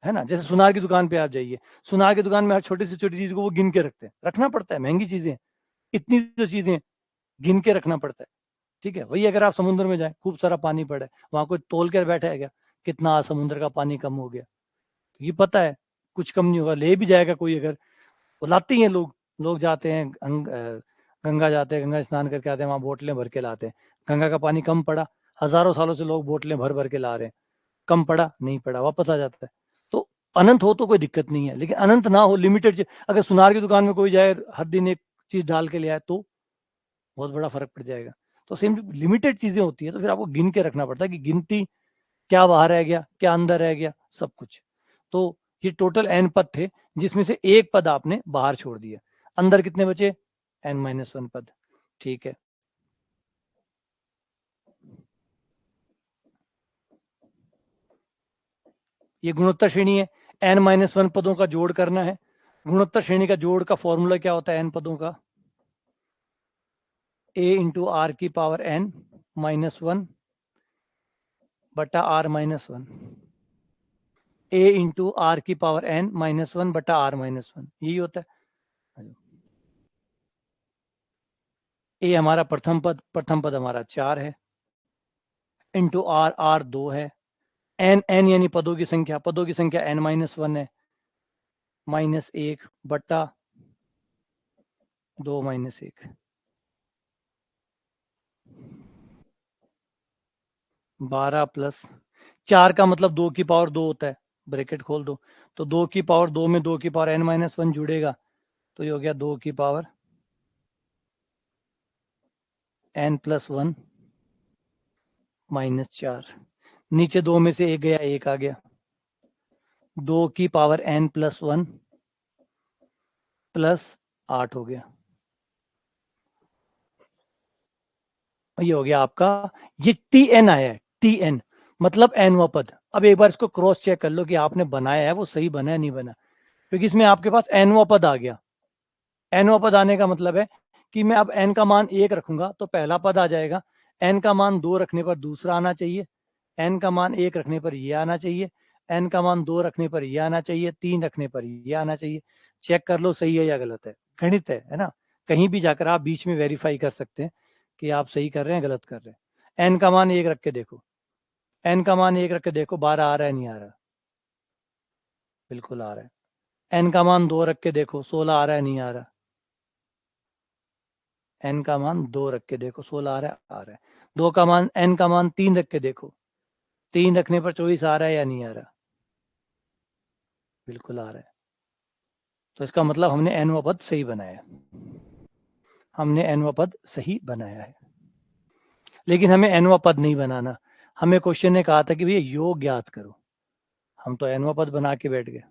है ना, जैसे सुनार की दुकान पे आप जाइए, सुनार की दुकान में हर छोटी से छोटी चीज को वो गिन के रखते हैं, रखना पड़ता है, महंगी चीजें, इतनी जो चीजें गिन के रखना पड़ता है, ठीक है। वही अगर आप समुद्र में जाए, खूब सारा पानी पड़ा है, वहां कोई तोल कर बैठा है क्या, कितना समुद्र का पानी कम हो गया, क्योंकि पता है कुछ कम नहीं होगा, ले भी जाएगा कोई, अगर वो लाते ही हैं लोग, लोग जाते हैं गंगा जाते हैं, गंगा स्नान करके आते हैं, वहां बोतलें भर के लाते हैं, गंगा का पानी कम पड़ा, हजारों सालों से लोग बोतलें भर भर के ला रहे हैं, कम पड़ा नहीं पड़ा वापस आ जाता है, तो अनंत हो तो कोई दिक्कत नहीं है, लेकिन अनंत ना हो, लिमिटेड, अगर सुनार की दुकान में कोई जाए हर दिन एक चीज डाल के ले आए तो बहुत बड़ा फर्क पड़ जाएगा, तो सेम लिमिटेड चीजें होती है तो फिर आपको गिन के रखना पड़ता है कि गिनती क्या बाहर रह गया क्या अंदर रह गया सब कुछ, तो ये टोटल एन पद थे जिसमें से एक पद आपने बाहर छोड़ दिया, अंदर कितने बचे, n-1 पद, ठीक है। ये गुणोत्तर श्रेणी है, n-1 पदों का जोड़ करना है, गुणोत्तर श्रेणी का जोड़ का फॉर्मूला क्या होता है, n पदों का, a इंटू आर की पावर n-1 बटा r-1, a इंटू आर की पावर n-1 बटा r-1, यही होता है। ए हमारा प्रथम पद हमारा 4 है, इंटू आर, आर 2 है, एन एन यानी पदों की संख्या n-1 है, -1 बटा 2 -1, 12 प्लस 4 का मतलब 2 की पावर 2 होता है, ब्रैकेट खोल दो, तो 2 की पावर 2 में 2 की पावर n-1 जुड़ेगा, तो ये हो गया 2 की पावर n+1 -4, नीचे 2 में से एक गया, एक आ गया, 2 की पावर n+1 +8 हो गया, ये हो गया आपका, ये टी एन आया है, टी एन मतलब एनवा पद, अब एक बार इसको क्रॉस चेक कर लो कि आपने बनाया है वो सही बना है नहीं बना, क्योंकि इसमें आपके पास nवां पद आ गया। nवां पद आने का मतलब है कि मैं अब n का मान 1 रखूंगा तो पहला पद आ जाएगा, n का मान 2 रखने पर दूसरा आना चाहिए, n का मान 1 रखने पर ये आना चाहिए, n का मान 2 रखने पर ये आना चाहिए, 3 रखने पर ये आना चाहिए। चेक कर लो सही है या गलत है, गणित है ना। कहीं भी जाकर आप बीच में वेरीफाई कर सकते हैं कि आप सही कर रहे हैं गलत कर रहे हैं। n का मान 1 रख के देखो, n का मान 1 रख के देखो 12 आ रहा है नहीं आ रहा, बिल्कुल आ रहा है। n का मान 2 रख के देखो 16 आ रहा है नहीं आ रहा, n का मान 2 रख के देखो 16 आ रहा है आ रहा है। 2 का मान n का मान 3 रख के देखो, 3 रखने पर 24 आ रहा है या नहीं आ रहा, बिल्कुल आ रहा है। तो इसका मतलब हमने nवां पद सही बनाया है, हमने nवां पद सही बनाया है। लेकिन हमें nवां पद नहीं बनाना, हमें क्वेश्चन ने कहा था कि भैया योग ज्ञात करो, हम तो nवां पद बना के बैठ गए।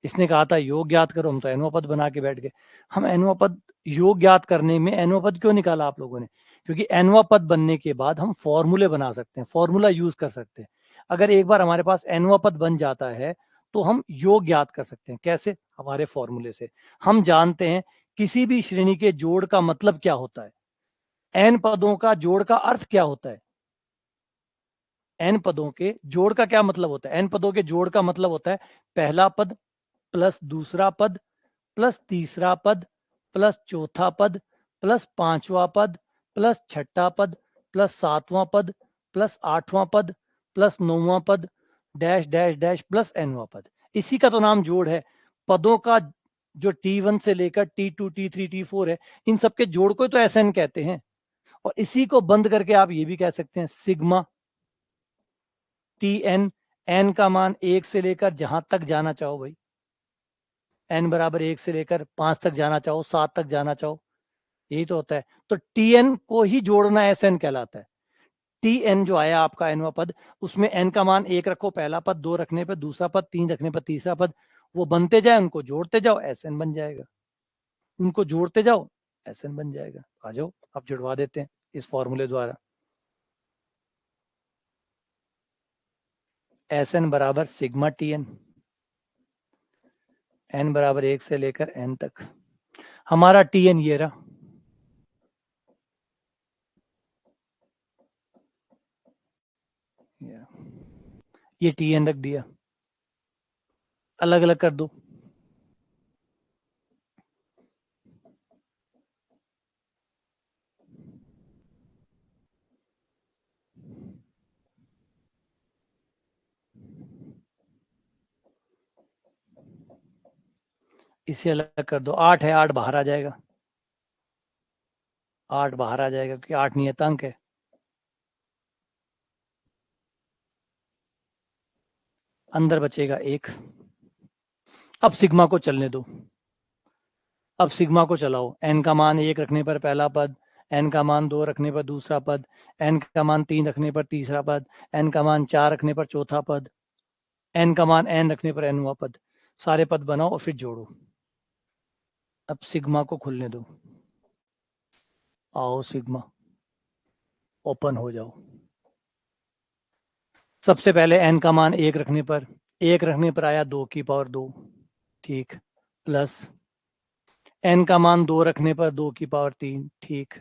इसने कहा था योग ज्ञात करो, हम तो nवां पद बना के बैठ गए। हम nवां पद योग ज्ञात करने में nवां पद क्यों निकाला आप लोगों ने, क्योंकि nवां पद बनने के बाद हम फॉर्मूले बना सकते हैं, फॉर्मूला यूज कर सकते हैं। अगर एक बार हमारे पास nवां पद बन जाता है तो हम योग ज्ञात कर सकते हैं। कैसे? हमारे फॉर्मूले से। हम जानते हैं किसी भी श्रेणी के जोड़ का मतलब क्या होता है, n पदों का जोड़ का अर्थ क्या होता है, n पदों के जोड़ का क्या मतलब होता है, n पदों के जोड़ का मतलब होता है पहला पद प्लस दूसरा पद प्लस तीसरा पद प्लस चौथा पद प्लस पांचवा पद प्लस छठा पद प्लस सातवां पद प्लस आठवां पद प्लस नौवां पद डैश डैश डैश प्लस nवां पद। इसी का तो नाम जोड़ है। पदों का जो T1 से लेकर T2 T3 T4 है, इन सबके जोड़ को तो SN कहते हैं। और इसी को बंद करके आप ये भी कह सकते हैं सिग्मा TN, n का मान 1 से लेकर जहां तक जाना चाहो भाई, n बराबर 1 से लेकर 5 तक जाना चाहो, 7 तक जाना चाहो, यही तो होता है। तो Tn को ही जोड़ना SN कहलाता है। Tn जो आया आपका nवां पद, उसमें n का मान 1 रखो पहला पद, 2 रखने पर दूसरा पद, 3 रखने पर तीसरा पद, वो बनते जाए, उनको जोड़ते जाओ, SN बन जाएगा। उनको जोड़ते जाओ, SN बन जाएगा। आ जाओ अब जुड़वा देते हैं इस फॉर्मूले द्वारा। SN बराबर सिग्मा Tn, n बराबर 1 से लेकर n तक। हमारा Tn ये रहा, ये Tn रख दिया, अलग अलग कर दो। इसे अलग कर दो, 8 है, 8 बाहर आ जाएगा, 8 बाहर आ जाएगा क्योंकि 8 नियतांक है। अंदर बचेगा 1। अब सिग्मा को चलने दो, अब सिग्मा को चलाओ। n का मान 1 रखने पर पहला पद, n का मान 2 रखने पर दूसरा पद, n का मान 3 रखने पर तीसरा पद, n का मान 4 रखने पर चौथा पद, n का मान n रखने पर nवां पद। सारे पद बनाओ और फिर जोड़ो। अब सिग्मा को खुलने दो, आओ सिग्मा ओपन हो जाओ। सबसे पहले n का मान 1 रखने पर, 1 रखने पर आया 2 की पावर 2, ठीक, प्लस n का मान 2 रखने पर 2 की पावर 3, ठीक,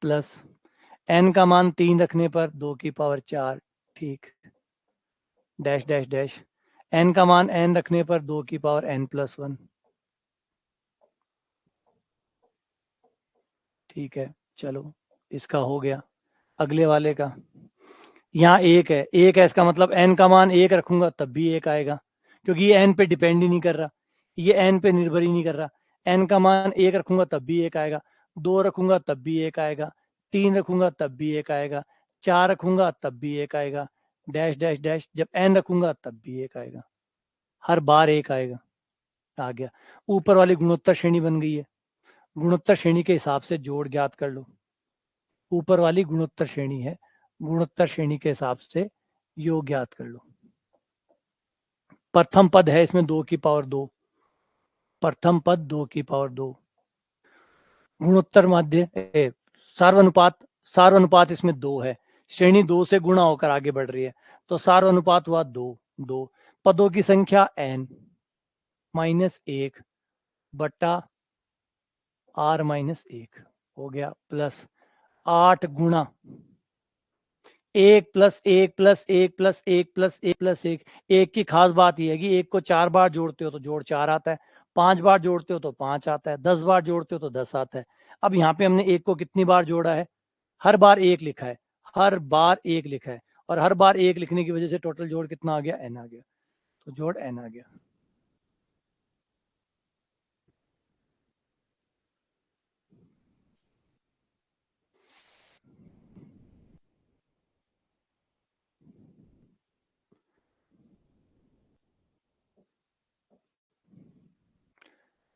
प्लस n का मान 3 रखने पर 2 की पावर 4, ठीक, डैश डैश डैश n का मान n रखने पर 2 की पावर n+1, ठीक है। चलो इसका हो गया। अगले वाले का, यहाँ 1 है, 1 है, इसका मतलब n का मान 1 रखूंगा तब भी 1 आएगा, क्योंकि ये n पे डिपेंड ही नहीं कर रहा, ये n पे निर्भर ही नहीं कर रहा। n का मान 1 रखूंगा तब भी 1 आएगा, 2 रखूंगा तब भी 1 आएगा, 3 रखूंगा तब भी 1 आएगा, 4 रखूंगा तब भी 1 आएगा, डैश डैश डैश जब n रखूंगा तब भी 1 आएगा, हर बार 1 आएगा। आ गया, ऊपर वाली गुणोत्तर श्रेणी बन गई है। गुणोत्तर श्रेणी के हिसाब से जोड़ ज्ञात कर लो। ऊपर वाली गुणोत्तर श्रेणी है, गुणोत्तर श्रेणी के हिसाब से योग ज्ञात कर लो। प्रथम पद है इसमें 2 की पावर 2, प्रथम पद 2 की पावर 2, गुणोत्तर माध्य सार्वनुपात, सार्वनुपात इसमें 2 है, श्रेणी 2 से गुणा होकर आगे बढ़ रही है, तो सार अनुपात हुआ 2 पदों की संख्या n -1 बट्टा r -1 हो गया, प्लस 8 गुणा 1 + 1 + 1 + 1 + 1 + 1। एक की खास बात यह है कि एक को 4 बार जोड़ते हो तो जोड़ 4 आता है, 5 बार जोड़ते हो तो 5 आता है, 10 बार जोड़ते हो तो 10 आता है। अब यहाँ पे हमने एक को कितनी बार जोड़ा है? हर बार एक लिखा है, हर बार एक लिखा है, और हर बार एक लिखने की वजह से टोटल जोड़ कितना आ गया? n आ गया। तो जोड़ n आ गया।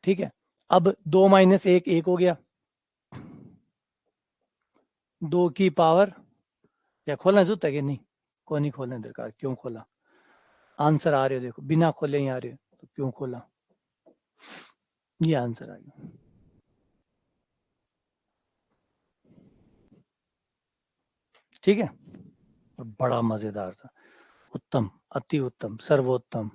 ठीक है, अब 2 - 1 1 हो गया, 2 की पावर, या खोलना जरूरत है कि नहीं? को नहीं खोलने दरकार, क्यों खोला? आंसर आ रहे हो, देखो बिना खोले ही आ रहे हो, तो क्यों खोला? ये आंसर आ गया। ठीक है, बड़ा मजेदार था, उत्तम, अति उत्तम, सर्वोत्तम।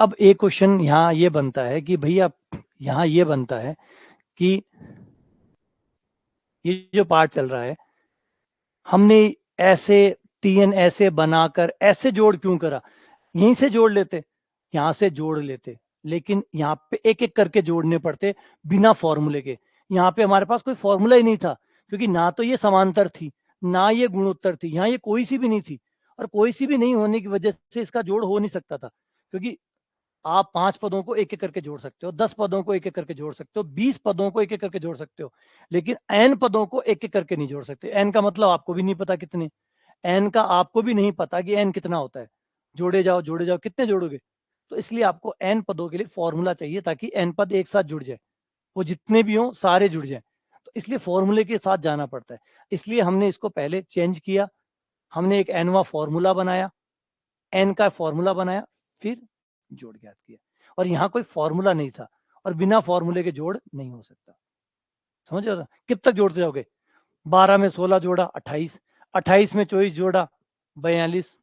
अब एक क्वेश्चन यहाँ ये बनता है कि भैया, यहाँ ये बनता है कि ये जो पार्ट चल रहा है, हमने ऐसे टीएन ऐसे बनाकर ऐसे जोड़ क्यों करा? यहीं से जोड़ लेते, यहाँ से जोड़ लेते, लेकिन यहाँ पे एक एक करके जोड़ने पड़ते बिना फॉर्मूले के। यहाँ पे हमारे पास कोई फॉर्मूला ही नहीं था, क्योंकि ना तो ये समांतर थी, ना ये गुणोत्तर थी, यहाँ ये कोई सी भी नहीं थी, और कोई सी भी नहीं होने की वजह से इसका जोड़ हो नहीं सकता था। क्योंकि आप 5 पदों को एक एक करके जोड़ सकते हो, 10 पदों को एक एक करके जोड़ सकते हो, 20 पदों को एक एक करके जोड़ सकते हो, लेकिन n पदों को एक एक करके नहीं जोड़ सकते। n का मतलब आपको भी नहीं पता कितने, n का आपको भी नहीं पता कि n कितना होता है। जोड़े जाओ, कितने जोड़ोगे? तो इसलिए आपको n पदों के लिए फॉर्मूला चाहिए, ताकि n पद एक साथ जुड़ जाए, वो जितने भी हों सारे जुड़ जाए। तो इसलिए फॉर्मूले के साथ जाना पड़ता है। इसलिए हमने इसको पहले चेंज किया, हमने एक nवा फॉर्मूला बनाया, n का फॉर्मूला बनाया, फिर जोड़ ज्ञात किया। और यहाँ कोई फॉर्मूला नहीं था, और बिना फॉर्मूले के जोड़ नहीं हो सकता। समझ रहे हो? किब तक जोड़ते जाओगे? 12 में 16 जोड़ा 28, 28 में 24 जोड़ा 42,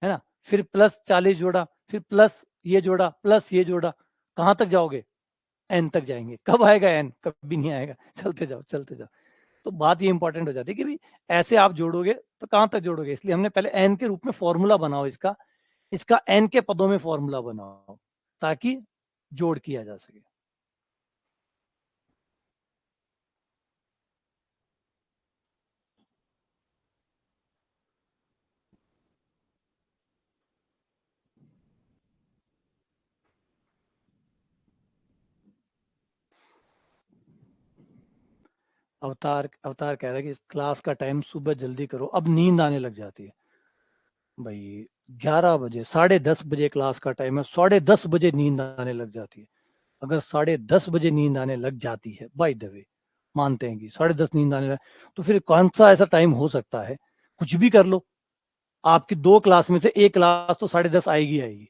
है ना? फिर प्लस 40 जोड़ा, फिर प्लस ये जोड़ा, प्लस ये जोड़ा, कहाँ तक जाओगे? n तक जाएंगे। कब आएगा n? कभी नहीं आएगा। चलते जाओ, चलते जाओ। तो बात ये इंपॉर्टेंट हो जाती है कि भाई ऐसे आप जोड़ोगे तो कहाँ तक जोड़ोगे? इसलिए हमने पहले n के रूप में फॉर्मूला बनाओ, इसका n के पदों में फॉर्मूला बनाओ, ताकि जोड़ किया जा सके। अवतार अवतार कह रहा है कि क्लास का टाइम सुबह जल्दी करो, अब नींद आने लग जाती है। भाई 11 बजे, 10:30 बजे क्लास का टाइम है, 10:30 बजे नींद आने लग जाती है। अगर 10:30 बजे नींद आने लग जाती है, बाय द वे मानते हैं कि 10:30 नींद आने लग, तो फिर कौन सा ऐसा टाइम हो सकता है? कुछ भी कर लो, आपकी 2 क्लास में से एक क्लास तो 10:30 आएगी आएगी।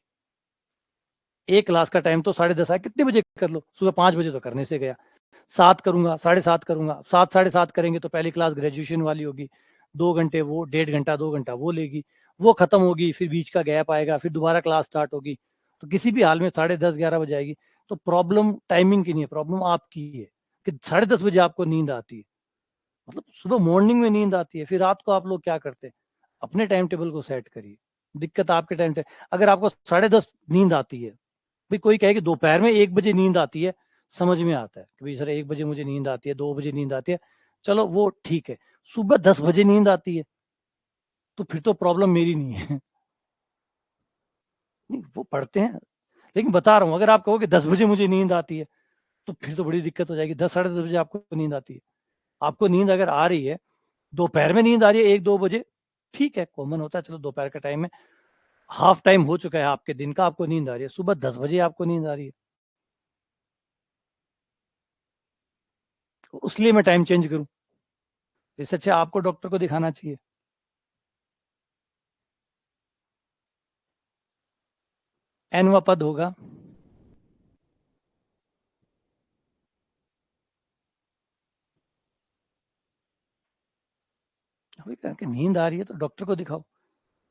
एक क्लास का टाइम तो 10:30 आए, कितने बजे कर लो? सुबह 5 बजे तो करने से गया, 7 करूंगा, 7:30 करूंगा, 7 साढ़े 7 करेंगे तो पहली क्लास ग्रेजुएशन वाली होगी, 2 घंटे वो, 1.5 घंटा 2 घंटा वो लेगी, वो खत्म होगी, फिर बीच का गैप आएगा, फिर दोबारा क्लास स्टार्ट होगी, तो किसी भी हाल में 10:30 11 बजे आएगी। तो प्रॉब्लम टाइमिंग की नहीं है, प्रॉब्लम आपकी है कि 10:30 बजे आपको नींद आती है, मतलब सुबह मॉर्निंग में नींद आती है। फिर रात को आप लोग क्या करते हैं? अपने टाइम टेबल को सेट करिए, दिक्कत आपके टाइम टेबल। अगर आपको 10:30 नींद आती है, भाई कोई कहे कि दोपहर में 1 बजे नींद आती है, समझ में आता है कि भाई सर 1 बजे मुझे नींद आती है, 2 बजे नींद आती है, चलो वो ठीक है। सुबह 10 बजे नींद आती है, तो फिर तो प्रॉब्लम मेरी नहीं है। नहीं, वो पढ़ते हैं, लेकिन बता रहा हूँ, अगर आप कहो कि 10 बजे मुझे नींद आती है, तो फिर तो बड़ी दिक्कत हो जाएगी। 10 साढ़े 10 बजे आपको नींद आती है, आपको नींद अगर आ रही है, दोपहर में नींद आ रही है 1 2 बजे, ठीक है, कॉमन होता है, चलो दोपहर का टाइम है, हाफ टाइम हो चुका है आपके दिन का, आपको नींद आ रही है, सुबह 10 बजे आपको नींद आ रही है, तो उसलिए मैं टाइम चेंज करूँ? इससे अच्छा आपको डॉक्टर को दिखाना चाहिए। एनवा पद होगा वही कहा कि नींद आ रही है तो डॉक्टर को दिखाओ,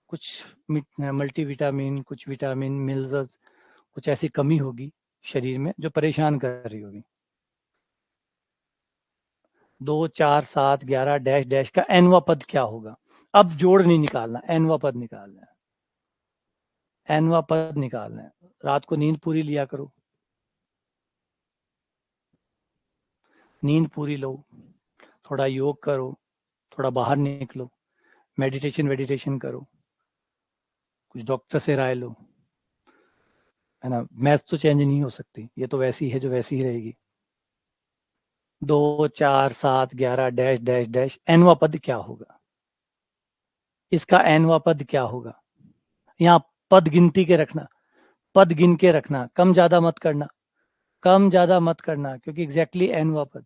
कुछ मल्टीविटामिन, कुछ विटामिन मिनरल्स, कुछ ऐसी कमी होगी शरीर में जो परेशान कर रही होगी। 2, 4, 7, 11 डैश डैश का एनवा पद क्या होगा? अब जोड़ नहीं निकालना, एनवा पद निकालना है, एनवा पद निकालना है। रात को नींद पूरी लिया करो, नींद पूरी लो, थोड़ा योग करो, थोड़ा बाहर निकलो, मेडिटेशन करो, कुछ डॉक्टर से राय लो, है ना। मैथ्स तो चेंज नहीं हो सकती, ये तो वैसी है जो वैसी ही रहेगी। 2, 4, 7, 11 डैश डैश डैश एनवा पद क्या होगा? इसका एनवा पद क्या होगा? यहाँ पद गिनती के रखना, पद गिन के रखना, कम ज्यादा मत करना, कम ज्यादा मत करना, क्योंकि एग्जैक्टली एनवा पद।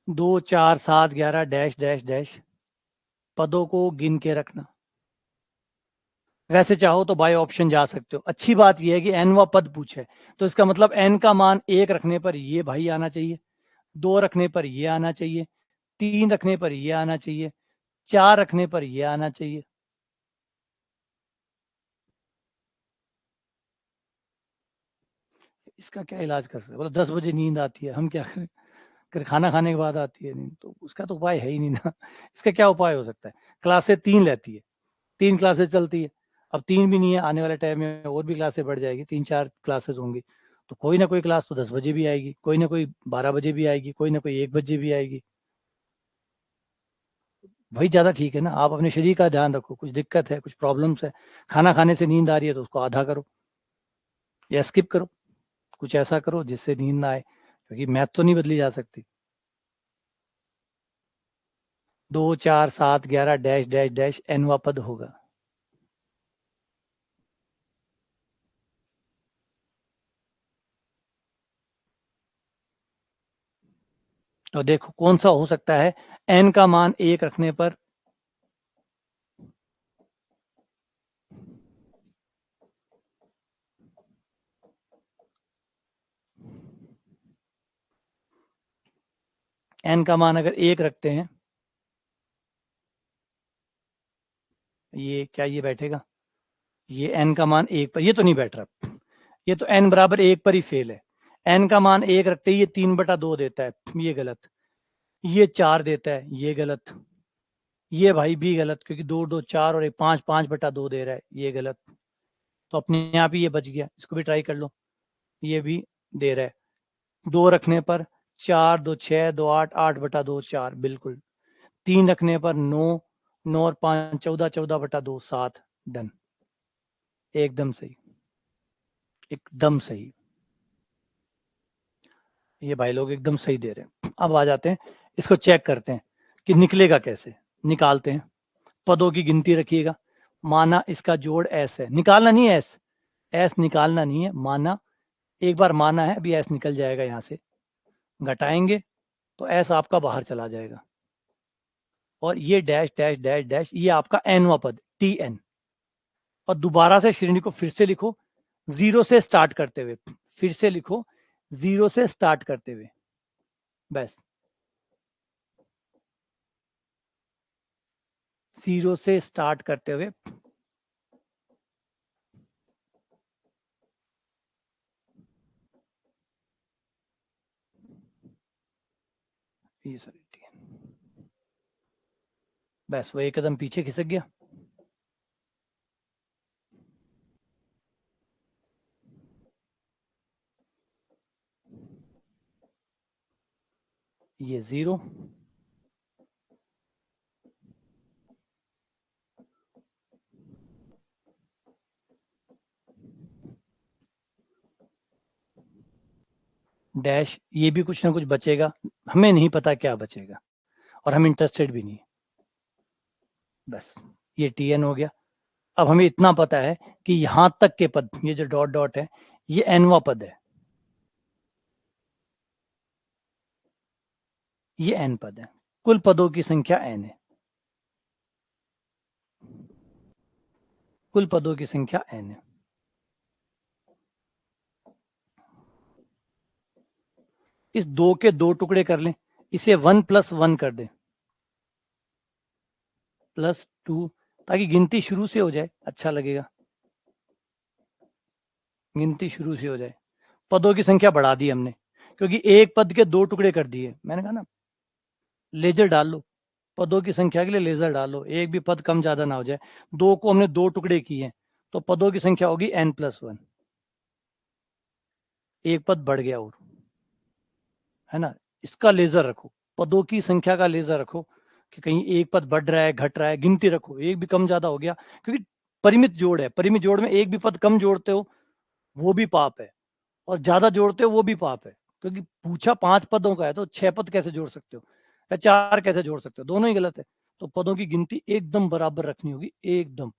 दो, 4, 7, 11 डैश डैश डैश पदों को गिन के रखना। वैसे चाहो तो बाय ऑप्शन जा सकते हो। अच्छी बात यह है कि एनवा पद पूछे, तो इसका मतलब एन का मान 1 रखने पर ये भाई आना चाहिए, 2 रखने पर ये आना चाहिए, 3 रखने पर ये आना चाहिए, 4 रखने पर ये आना चाहिए। इसका क्या इलाज कर सकते? बोलो 10 बजे नींद आती है, हम क्या करें? फिर खाना खाने के बाद आती है नींद, तो उसका तो उपाय है ही नहीं ना। इसका क्या उपाय हो सकता है? क्लासें 3 रहती है, 3 क्लासेस चलती है। अब 3 भी नहीं है, आने वाले टाइम में और भी क्लासें बढ़ जाएगी, 3-4 क्लासेस होंगी, तो कोई ना कोई क्लास तो 10 बजे भी आएगी, कोई ना कोई 12 बजे भी आएगी, कोई ना कोई 1 बजे भी आएगी। वही ज्यादा ठीक है ना। आप अपने शरीर का ध्यान रखो, कुछ दिक्कत है, कुछ प्रॉब्लम्स है, खाना खाने से नींद आ रही है तो उसको आधा करो या स्किप करो, कुछ ऐसा करो जिससे नींद ना आए, क्योंकि मैथ तो नहीं बदली जा सकती। 2, 4, 7, 11 डैश डैश डैश एनवा पद होगा। तो देखो कौन सा हो सकता है। एन का मान 1 रखने पर एन का मान अगर 1 रखते हैं, ये क्या ये बैठेगा? ये एन का मान 1 पर, ये तो नहीं बैठ रहा, ये तो एन बराबर 1 पर ही फेल है। एन का मान 1 रखते ही ये 3/2 देता है, ये गलत। ये 4 देता है, ये गलत। ये भाई भी गलत, क्योंकि 2, 2, 4 और 1, 5, 5/2 दे रहा है, ये गलत। तो अपने आप ही ये बच गया, इसको भी ट्राई कर लो। ये भी दे रहा है, 2 रखने पर 4, 2, 6, 2, 8, 8/2 4 बिल्कुल। 3 रखने पर 9, 9 और 5 14, 14/2 7 डन। एकदम सही, एकदम सही। ये भाई लोग एकदम सही दे रहे हैं। अब आ जाते हैं, इसको चेक करते हैं कि निकलेगा कैसे। निकालते हैं, पदों की गिनती रखिएगा। माना इसका जोड़ एस है, निकालना नहीं है एस, एस निकालना नहीं है, माना एक बार माना है, अभी एस निकल जाएगा, यहाँ से घटाएंगे तो एस आपका बाहर चला जाएगा, और ये डैश डैश डैश डैश ये आपका एनवा पद टी एन। और दोबारा से श्रेणी को फिर से लिखो, जीरो से स्टार्ट करते हुए, फिर से लिखो, जीरो से स्टार्ट करते हुए, बस जीरो से स्टार्ट करते हुए। ये सर बस वो एक कदम पीछे खिसक गया। ये 0, डैश, ये भी कुछ ना कुछ बचेगा, हमें नहीं पता क्या बचेगा, और हम इंटरेस्टेड भी नहीं। बस ये टी एन हो गया। अब हमें इतना पता है कि यहां तक के पद, ये जो डॉट डॉट है, ये एनवा पद है, ये एन पद है। कुल पदों की संख्या एन है, कुल पदों की संख्या एन है। इस 2 के 2 टुकड़े कर लें, इसे 1 + 1 कर दें, +2, ताकि गिनती शुरू से हो जाए, अच्छा लगेगा, गिनती शुरू से हो जाए। पदों की संख्या बढ़ा दी हमने, क्योंकि एक पद के 2 टुकड़े कर दिए। मैंने कहा ना, लेजर डाल लो, पदों की संख्या के लिए लेजर डालो, एक भी पद कम ज्यादा ना हो जाए। 2 को हमने 2 टुकड़े किए, तो पदों की संख्या होगी n+1, एक पद बढ़ गया और, है ना। इसका लेजर रखो, पदों की संख्या का लेजर रखो, कि कहीं एक पद बढ़ रहा है, घट रहा है, गिनती रखो, एक भी कम ज्यादा हो गया, क्योंकि परिमित जोड़ है, परिमित जोड़ में एक भी पद कम जोड़ते हो वो भी पाप है, और ज्यादा जोड़ते हो वो भी पाप है। क्योंकि पूछा 5 पदों का है, तो 6 पद कैसे जोड़ सकते हो, या 4 कैसे जोड़ सकते हो, दोनों ही गलत है। तो पदों की गिनती एकदम बराबर रखनी होगी, एकदम।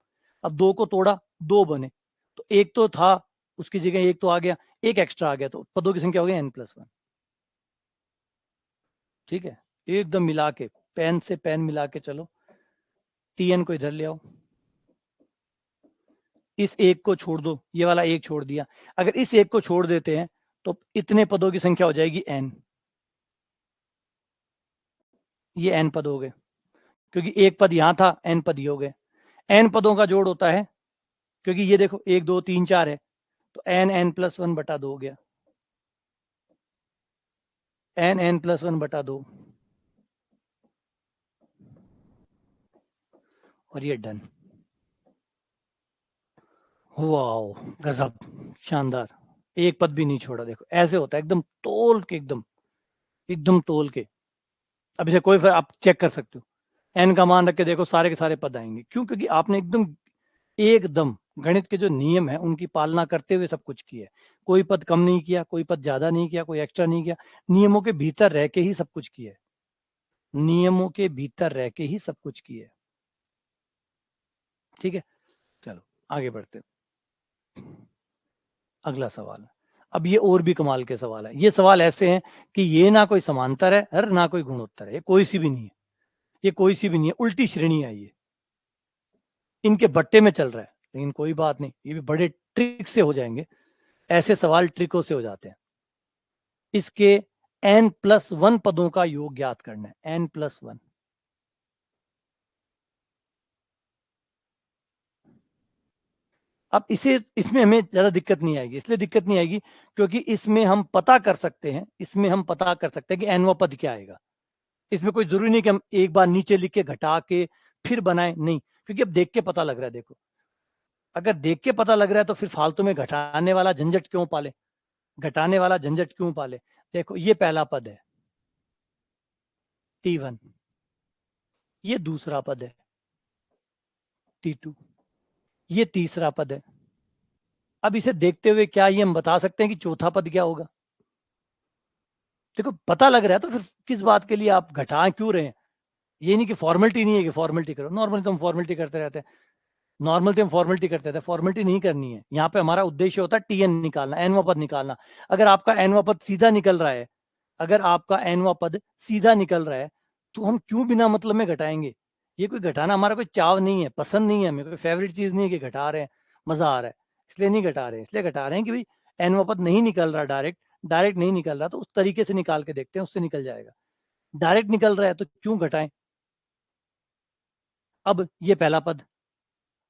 अब 2 को तोड़ा, 2 बने, तो एक तो था, उसकी जगह एक तो आ गया, एक एक्स्ट्रा आ गया, तो पदों की संख्या हो गई n+1। ठीक है, एकदम मिला के, पेन से पेन मिला के चलो। tn को इधर ले आओ, इस एक को छोड़ दो, ये वाला एक छोड़ दिया, अगर इस एक को छोड़ देते हैं तो इतने पदों की संख्या हो जाएगी n, ये n पद हो गए, क्योंकि एक पद यहां था, n पद ही हो गए। n पदों का जोड़ होता है, क्योंकि ये देखो 1 2 3 4 है, तो n+1/2 हो गया, n+1/2, और ये डन। वाओ, गजब, शानदार, एक पद भी नहीं छोड़ा। देखो ऐसे होता है, एकदम तोल के, एकदम एकदम तोल के। अब इसे कोई आप चेक कर सकते हो, एन का मान रख के देखो, सारे के सारे पद आएंगे। क्यों? क्योंकि आपने एकदम गणित के जो नियम है उनकी पालना करते हुए सब कुछ किया है। कोई पद कम नहीं किया, कोई पद ज्यादा नहीं किया, कोई एक्स्ट्रा नहीं किया, नियमों के भीतर रह के ही सब कुछ किया है, नियमों के भीतर रह के ही सब कुछ किया है। ठीक है, चलो आगे बढ़ते हैं। अगला सवाल है, अब ये और भी कमाल के सवाल है। ये सवाल ऐसे हैं कि ये ना कोई समांतर है और ना कोई गुणोत्तर है, ये कोई सी भी नहीं है, ये कोई सी भी नहीं है, उल्टी श्रेणी है ये, इनके बट्टे में चल रहा है। लेकिन कोई बात नहीं, ये भी बड़े ट्रिक से हो जाएंगे, ऐसे सवाल ट्रिकों से हो जाते हैं। इसके n+1 पदों का योग ज्ञात करना है, n+1। अब इसे, इसमें हमें ज्यादा दिक्कत नहीं आएगी, इसलिए दिक्कत नहीं आएगी क्योंकि इसमें हम पता कर सकते हैं, इसमें हम पता कर सकते हैं कि nवां पद क्या आएगा। इसमें कोई जरूरी नहीं कि हम एक बार नीचे लिख के घटा के फिर बनाए, नहीं, क्योंकि अब देख के पता लग रहा है। देखो, अगर देख के पता लग रहा है तो फिर फालतू में घटाने वाला झंझट क्यों पाले, घटाने वाला झंझट क्यों पाले। देखो, ये पहला पद है t1, ये दूसरा पद है t2, ये तीसरा पद है। अब इसे देखते हुए क्या ये हम बता सकते हैं कि चौथा पद क्या होगा? देखो, पता लग रहा है तो फिर किस बात के लिए आप घटा क्यों रहे हैं? ये नहीं कि फॉर्मेलिटी नहीं है कि फॉर्मेलिटी करो, नॉर्मली तो हम फॉर्मेलिटी करते रहते हैं, नॉर्मल तो हम फॉर्मेलिटी करते थे, फॉर्मेलिटी नहीं करनी है। यहाँ पे हमारा उद्देश्य होता है टीएन निकालना, एनवा पद निकालना। अगर आपका एनवा पद सीधा निकल रहा है, अगर आपका एनवा पद सीधा निकल रहा है, तो हम क्यों बिना मतलब में घटाएंगे? ये कोई घटाना हमारा कोई चाव नहीं है, पसंद नहीं है, हमें कोई फेवरेट चीज नहीं है कि घटा रहे हैं, मजा आ रहा है, इसलिए नहीं घटा रहे हैं। इसलिए घटा रहे हैं कि भाई एनवा पद नहीं निकल रहा, डायरेक्ट डायरेक्ट नहीं निकल रहा, तो उस तरीके से निकाल के देखते हैं, उससे निकल जाएगा। डायरेक्ट निकल रहा है तो क्यों घटाएं? अब ये पहला पद,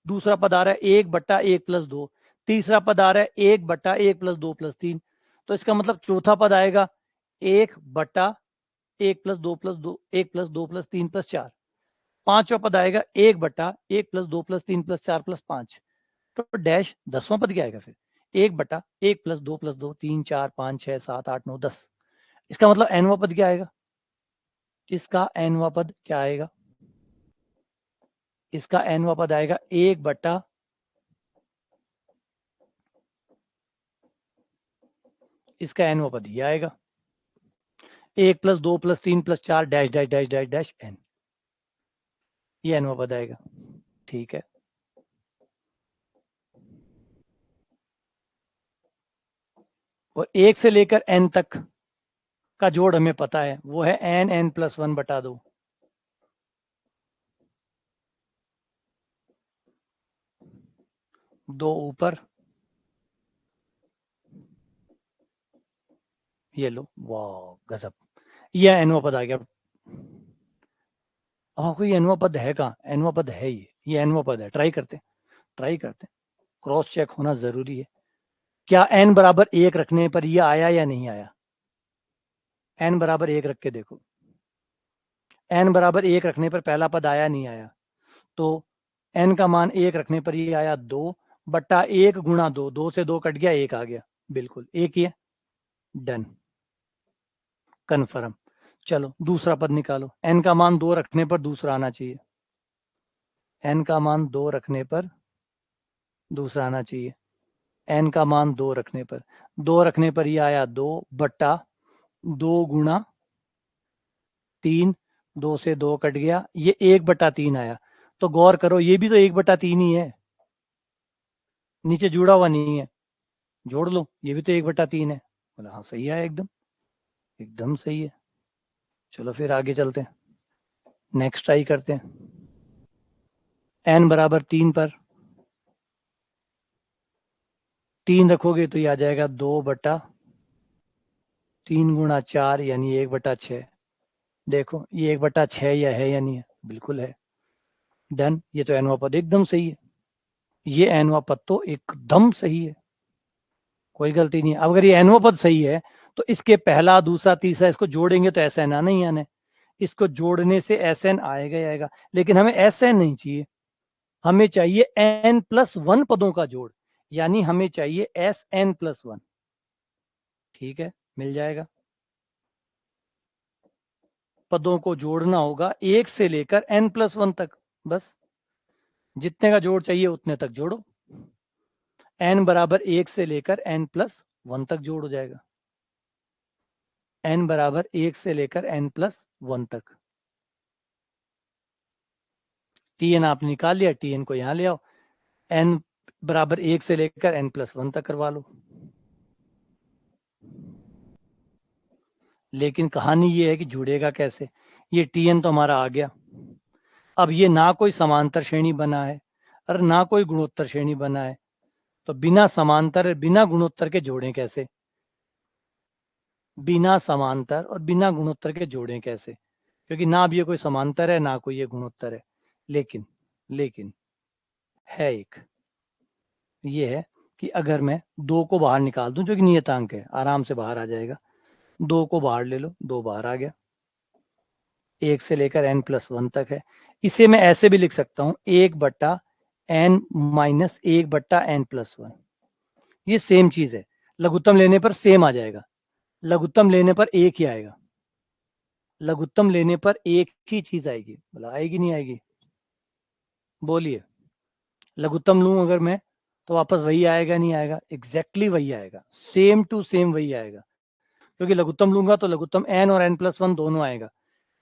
दूसरा पद आ रहा है 1/1+2, तीसरा पद आ रहा है 1/1+2+3, तो इसका मतलब चौथा पद आएगा 1/1+2+2, 1+2+3+4, पांचवा पद आएगा 1/1+2+3+4+5, तो डैश 10वां पद क्या आएगा फिर? 1/1+2+2, 3 4 5 6 7 8 9 10, इसका मतलब nवां पद क्या आएगा? इसका nवां पद क्या आएगा? इसका nवां पद आएगा 1/, इसका nवां पद ये आएगा 1+2+3+4 dash dash dash dash dash n, ये nवां पद आएगा। ठीक है, और 1 से लेकर n तक का जोड़ हमें पता है, वो है n+1/2। दो ऊपर, ये लो, वाह गजब, ये एनवा पद आ गया। हाँ, कोई एनवा पद है कहाँ? एनवा पद है ये एनवा पद है। ट्राई करते क्रॉस चेक होना जरूरी है। क्या n बराबर 1 रखने पर ये आया या नहीं आया? n बराबर 1 रख के देखो, n बराबर 1 रखने पर पहला पद आया नहीं आया? तो n का मान 1 रखने पर ये आया 2 बट्टा 1 गुणा 2, 2 से 2 कट गया, 1 आ गया, बिल्कुल 1 ही है। Done, confirm. चलो दूसरा पद निकालो। n का मान 2 रखने पर दूसरा आना चाहिए, n का मान 2 रखने पर दूसरा आना चाहिए। n का मान 2 रखने पर ये आया 2 बट्टा 2 गुणा 3, 2 से 2 कट गया, ये 1/3 आया। तो गौर करो, ये भी तो 1/3 ही है, नीचे जुड़ा हुआ नहीं है, जोड़ लो, ये भी तो 1/3 है। बोला हाँ सही है, एकदम एकदम सही है। चलो फिर आगे चलते हैं, नेक्स्ट ट्राई करते हैं। n बराबर 3 पर 3 रखोगे तो ये आ जाएगा 2/3 गुणा 4 यानी 1/6। देखो ये 1/6 या है या नहीं है? बिल्कुल है। डन, ये तो एनवा पद एकदम सही है, ये एनवा पद तो एकदम सही है, कोई गलती नहीं है। अब अगर ये एनवा पद सही है तो इसके पहला दूसरा तीसरा इसको जोड़ेंगे तो एस एन आना ही आना है, इसको जोड़ने से एस एन आएगा ही आएगा। लेकिन हमें एस एन नहीं चाहिए, हमें चाहिए n+1 पदों का जोड़, यानी हमें चाहिए Sn+1। ठीक है, मिल जाएगा। पदों को जोड़ना होगा 1 से लेकर n+1 तक, बस जितने का जोड़ चाहिए उतने तक जोड़ो। n बराबर 1 से लेकर n+1 तक जोड़ हो जाएगा, n बराबर 1 से लेकर n+1 तक। tn आपने निकाल लिया, tn को यहां ले आओ, n बराबर 1 से लेकर n+1 तक करवा लो। लेकिन कहानी ये है कि जुड़ेगा कैसे? ये tn तो हमारा आ गया, अब ये ना कोई समांतर श्रेणी बना है और ना कोई गुणोत्तर श्रेणी बना है, तो बिना समांतर बिना गुणोत्तर के जोड़ें कैसे? बिना समांतर और बिना गुणोत्तर के जोड़ें कैसे? क्योंकि ना अब ये कोई समांतर है ना कोई ये गुणोत्तर है। लेकिन लेकिन है एक, ये है कि अगर मैं 2 को बाहर निकाल दूं, जो कि नियतांक है, आराम से बाहर आ जाएगा। 2 को बाहर ले लो, 2 बाहर आ गया, 1 से लेकर n+1 तक है। इसे मैं ऐसे भी लिख सकता हूं, 1/n-1/n+1। ये सेम चीज है, लघुत्तम लेने पर सेम आ जाएगा, लघुत्तम लेने पर एक ही आएगा, लघुत्तम लेने पर एक ही चीज आएगी। बोला आएगी नहीं आएगी? बोलिए, लघुत्तम लूं अगर मैं तो वापस वही आएगा नहीं आएगा? एग्जैक्टली वही आएगा, सेम टू सेम वही आएगा। क्योंकि लघुत्तम लूंगा तो लघुत्तम n और n+1 दोनों आएगा,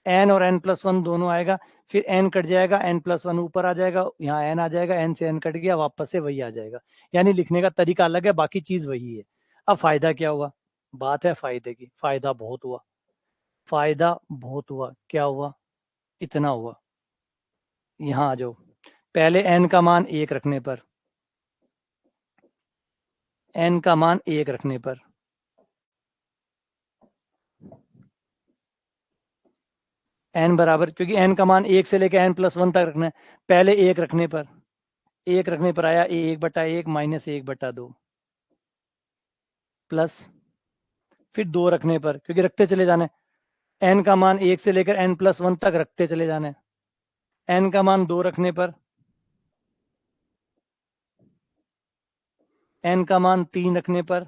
n और n+1 दोनों आएगा, फिर n कट जाएगा, n+1 ऊपर आ जाएगा, यहाँ n आ जाएगा, n से n कट गया, वापस से वही आ जाएगा। यानी लिखने का तरीका अलग है, बाकी चीज वही है। अब फायदा क्या हुआ? बात है फायदे की, फायदा बहुत हुआ, फायदा बहुत हुआ। क्या हुआ? इतना हुआ, यहाँ आ जाओ। पहले n का मान 1 रखने पर, n का मान 1 रखने पर n बराबर, क्योंकि n का मान 1 से लेकर n+1 तक रखना है, पहले 1 रखने पर, 1 रखने पर आया 1/1 माइनस 1/2 प्लस, फिर 2 रखने पर, क्योंकि रखते चले जाना है, n का मान 1 से लेकर n+1 तक रखते चले जाना है, n का मान 2 रखने पर, n का मान 3 रखने पर,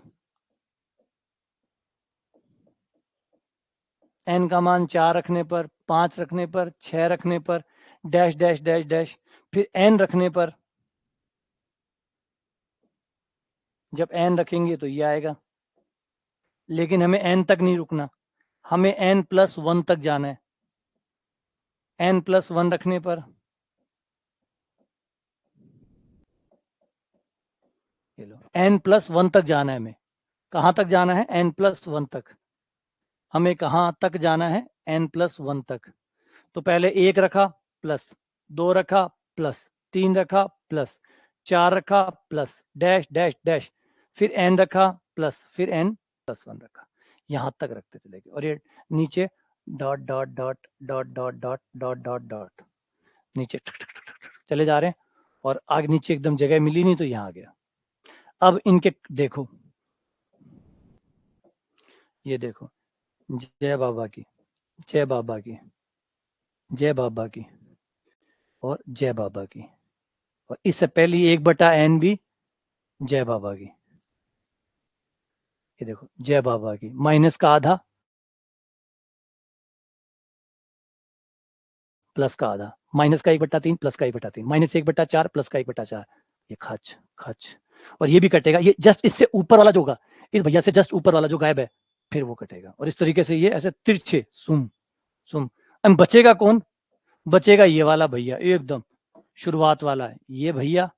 n का मान 4 रखने पर, 5 रखने पर, 6 रखने पर, डैश डैश डैश डैश, फिर n रखने पर। जब n रखेंगे तो ये आएगा, लेकिन हमें n तक नहीं रुकना, हमें n+1 तक जाना है। n+1 रखने पर, ये लो, n+1 तक जाना है हमें। कहां तक जाना है? n+1 तक। हमें कहां तक जाना है? n+1 तक। तो पहले 1 रखा प्लस, 2 रखा प्लस, 3 रखा प्लस, 4 रखा प्लस, डैश डैश डैश, फिर n रखा प्लस, फिर n+1 रखा। यहाँ तक रखते चले गए, और ये नीचे dot dot dot dot dot dot dot dot dot नीचे चले जा रहे हैं, और आगे नीचे एकदम जगह मिली नहीं तो यहाँ आ गया। अब इनके देखो, ये देखो, जय बाबा की, जय बाबा की, जय बाबा की, और जय बाबा की, और इससे पहले 1/n भी जय बाबा की। ये देखो जय बाबा की, माइनस का आधा प्लस का आधा, माइनस का 1/3 प्लस का 1/3, माइनस 1/4 प्लस का 1/4, ये खच खच, और ये भी कटेगा, ये जस्ट इससे ऊपर वाला जो होगा, इस भैया से जस्ट ऊपर वाला जो गायब है, फिर वो कटेगा, और इस तरीके से ये ऐसे तिरछे सुम सुम। अब बचेगा कौन? बचेगा ये वाला भैया, एकदम शुरुआत वाला है ये भैया,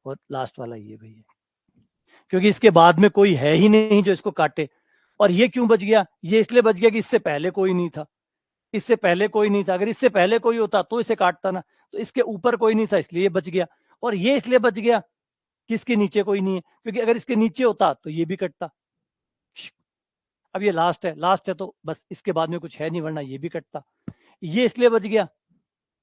और लास्ट वाला ये भैया, क्योंकि इसके बाद में कोई है ही नहीं जो इसको काटे। और ये क्यों बच गया? ये इसलिए बच गया कि इससे पहले कोई नहीं था, इससे पहले कोई नहीं था, अगर इससे पहले कोई होता तो इसे काटता ना, तो इसके ऊपर कोई नहीं था इसलिए बच गया, और ये इसलिए बच गया कि इसके नीचे कोई नहीं है, क्योंकि अगर इसके नीचे होता तो ये भी कटता। अब ये लास्ट है तो बस इसके बाद में कुछ है नहीं, वरना ये भी कटता। ये इसलिए बच गया,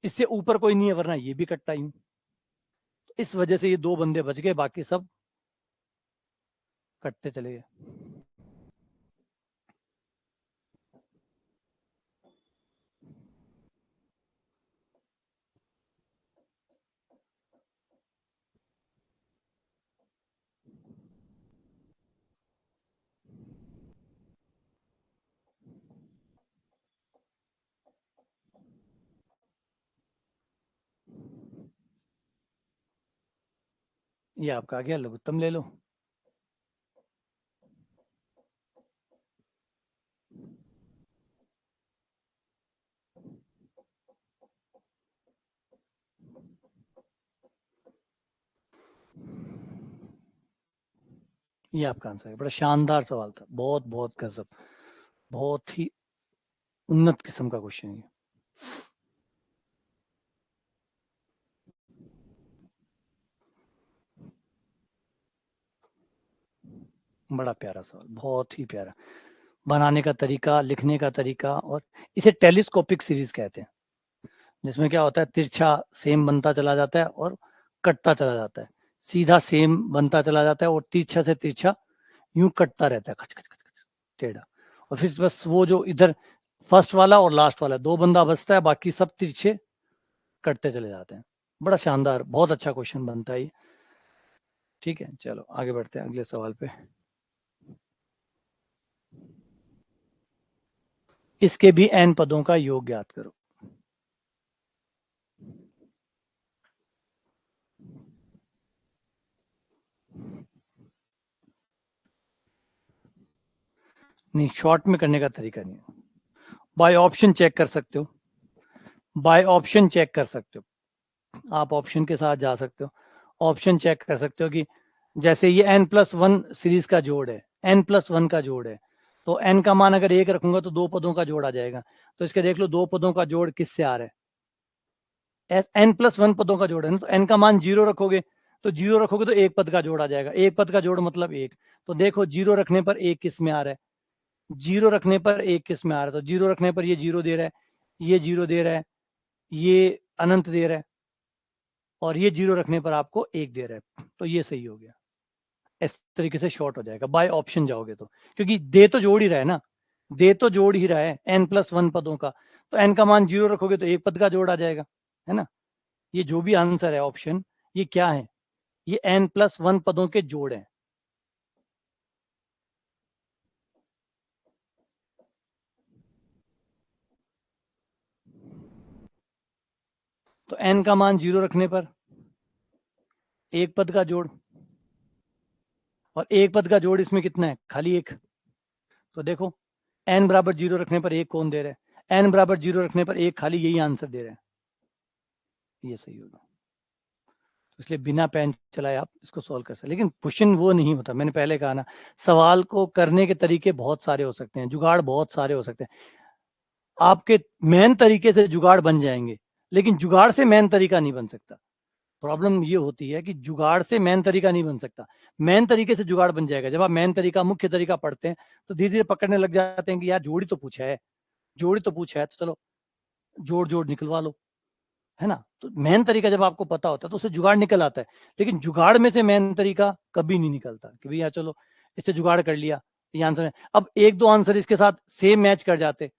इससे ऊपर कोई नहीं है, वरना ये भी कटता ही। तो इस वजह से ये 2 बंदे बच गए, बाकी सब कटते चले गए। ये आपका आ गया, लघुत्तम ले लो। ये आपका आंसर है। बड़ा शानदार सवाल था, बहुत बहुत गजब, बहुत ही उन्नत किस्म का क्वेश्चन है। बड़ा प्यारा सवाल, बहुत ही प्यारा, बनाने का तरीका, लिखने का तरीका, और इसे टेलीस्कोपिक सीरीज कहते हैं, जिसमें क्या होता है, तिरछा सेम बनता चला जाता है और कटता चला जाता है, सीधा सेम बनता चला जाता है और तिरछा से तिरछा यूं कटता रहता है, खच खच खच खच टेढ़ा, और फिर बस वो जो इधर फर्स्ट वाला और लास्ट वाला 2 बंदा बचता है, बाकी सब तिरछे कटते चले जाते हैं। बड़ा शानदार, बहुत अच्छा क्वेश्चन बनता है ये। ठीक है, चलो आगे बढ़ते हैं अगले सवाल पे। इसके भी n पदों का योग ज्ञात करो। नहीं, शॉर्ट में करने का तरीका नहीं है, बाय ऑप्शन चेक कर सकते हो, बाय ऑप्शन चेक कर सकते हो, आप ऑप्शन के साथ जा सकते हो, ऑप्शन चेक कर सकते हो कि जैसे ये n+1 सीरीज का जोड़ है, n+1 का जोड़ है, तो n का मान अगर 1 रखूंगा तो 2 पदों का जोड़ आ जाएगा, तो इसके देख लो 2 पदों का जोड़ किससे आ रहा है, n+1 पदों का जोड़ है ना, तो n का मान 0 रखोगे, तो 0 रखोगे तो 1 पद का जोड़ आ जाएगा, 1 पद का जोड़ मतलब 1, तो देखो 0 रखने पर 1 किस में आ रहा है, 0 रखने पर 1 किस में आ रहा है, तो 0 रखने पर ये 0 दे रहा है, ये 0 दे रहा है, ये अनंत दे रहा है, और ये 0 रखने पर आपको 1 दे रहा है, तो ये सही हो गया। इस तरीके से शॉर्ट हो जाएगा, बाय ऑप्शन जाओगे तो, क्योंकि दे तो जोड़ ही रहा है ना, दे तो जोड़ ही रहा है n+1 पदों का, तो n का मान 0 रखोगे तो 1 पद का जोड़ आ जाएगा, है ना। ये जो भी आंसर है ऑप्शन, ये क्या है, ये n+1 पदों के जोड़ है। तो n का मान 0 रखने पर 1 पद का जोड़, और 1 पद का जोड़ इसमें कितना है, खाली 1, तो देखो n बराबर 0 रखने पर 1 कौन दे रहा है, n बराबर 0 रखने पर 1 खाली यही आंसर दे रहा है, ये सही होगा। इसलिए बिना पेन चलाए आप इसको सॉल्व कर सकते, लेकिन क्वेश्चन वो नहीं होता, मैंने पहले कहा ना, सवाल को करने के तरीके बहुत सारे हो सकते हैं, जुगाड़ बहुत सारे हो सकते हैं, आपके मेन तरीके से जुगाड़ बन जाएंगे, लेकिन जुगाड़ से मेन तरीका नहीं बन सकता। प्रॉब्लम ये होती है कि जुगाड़ से मेन तरीका नहीं बन सकता। मेन तरीके से जुगाड़ बन जाएगा। जब आप मेन तरीका, मुख्य तरीका पढ़ते हैं तो धीरे धीरे पकड़ने लग जाते हैं कि यार जोड़ी तो पूछा है, जोड़ी तो पूछा है, तो चलो जोड़ जोड़ निकलवा लो, है ना। तो मेन तरीका जब आपको पता होता है तो उससे जुगाड़ निकल आता है। लेकिन जुगाड़ में से मेन तरीका कभी नहीं निकलता कि भैया चलो इससे जुगाड़ कर लिया, ये आंसर है। अब एक दो आंसर इसके साथ सेम मैच कर जाते,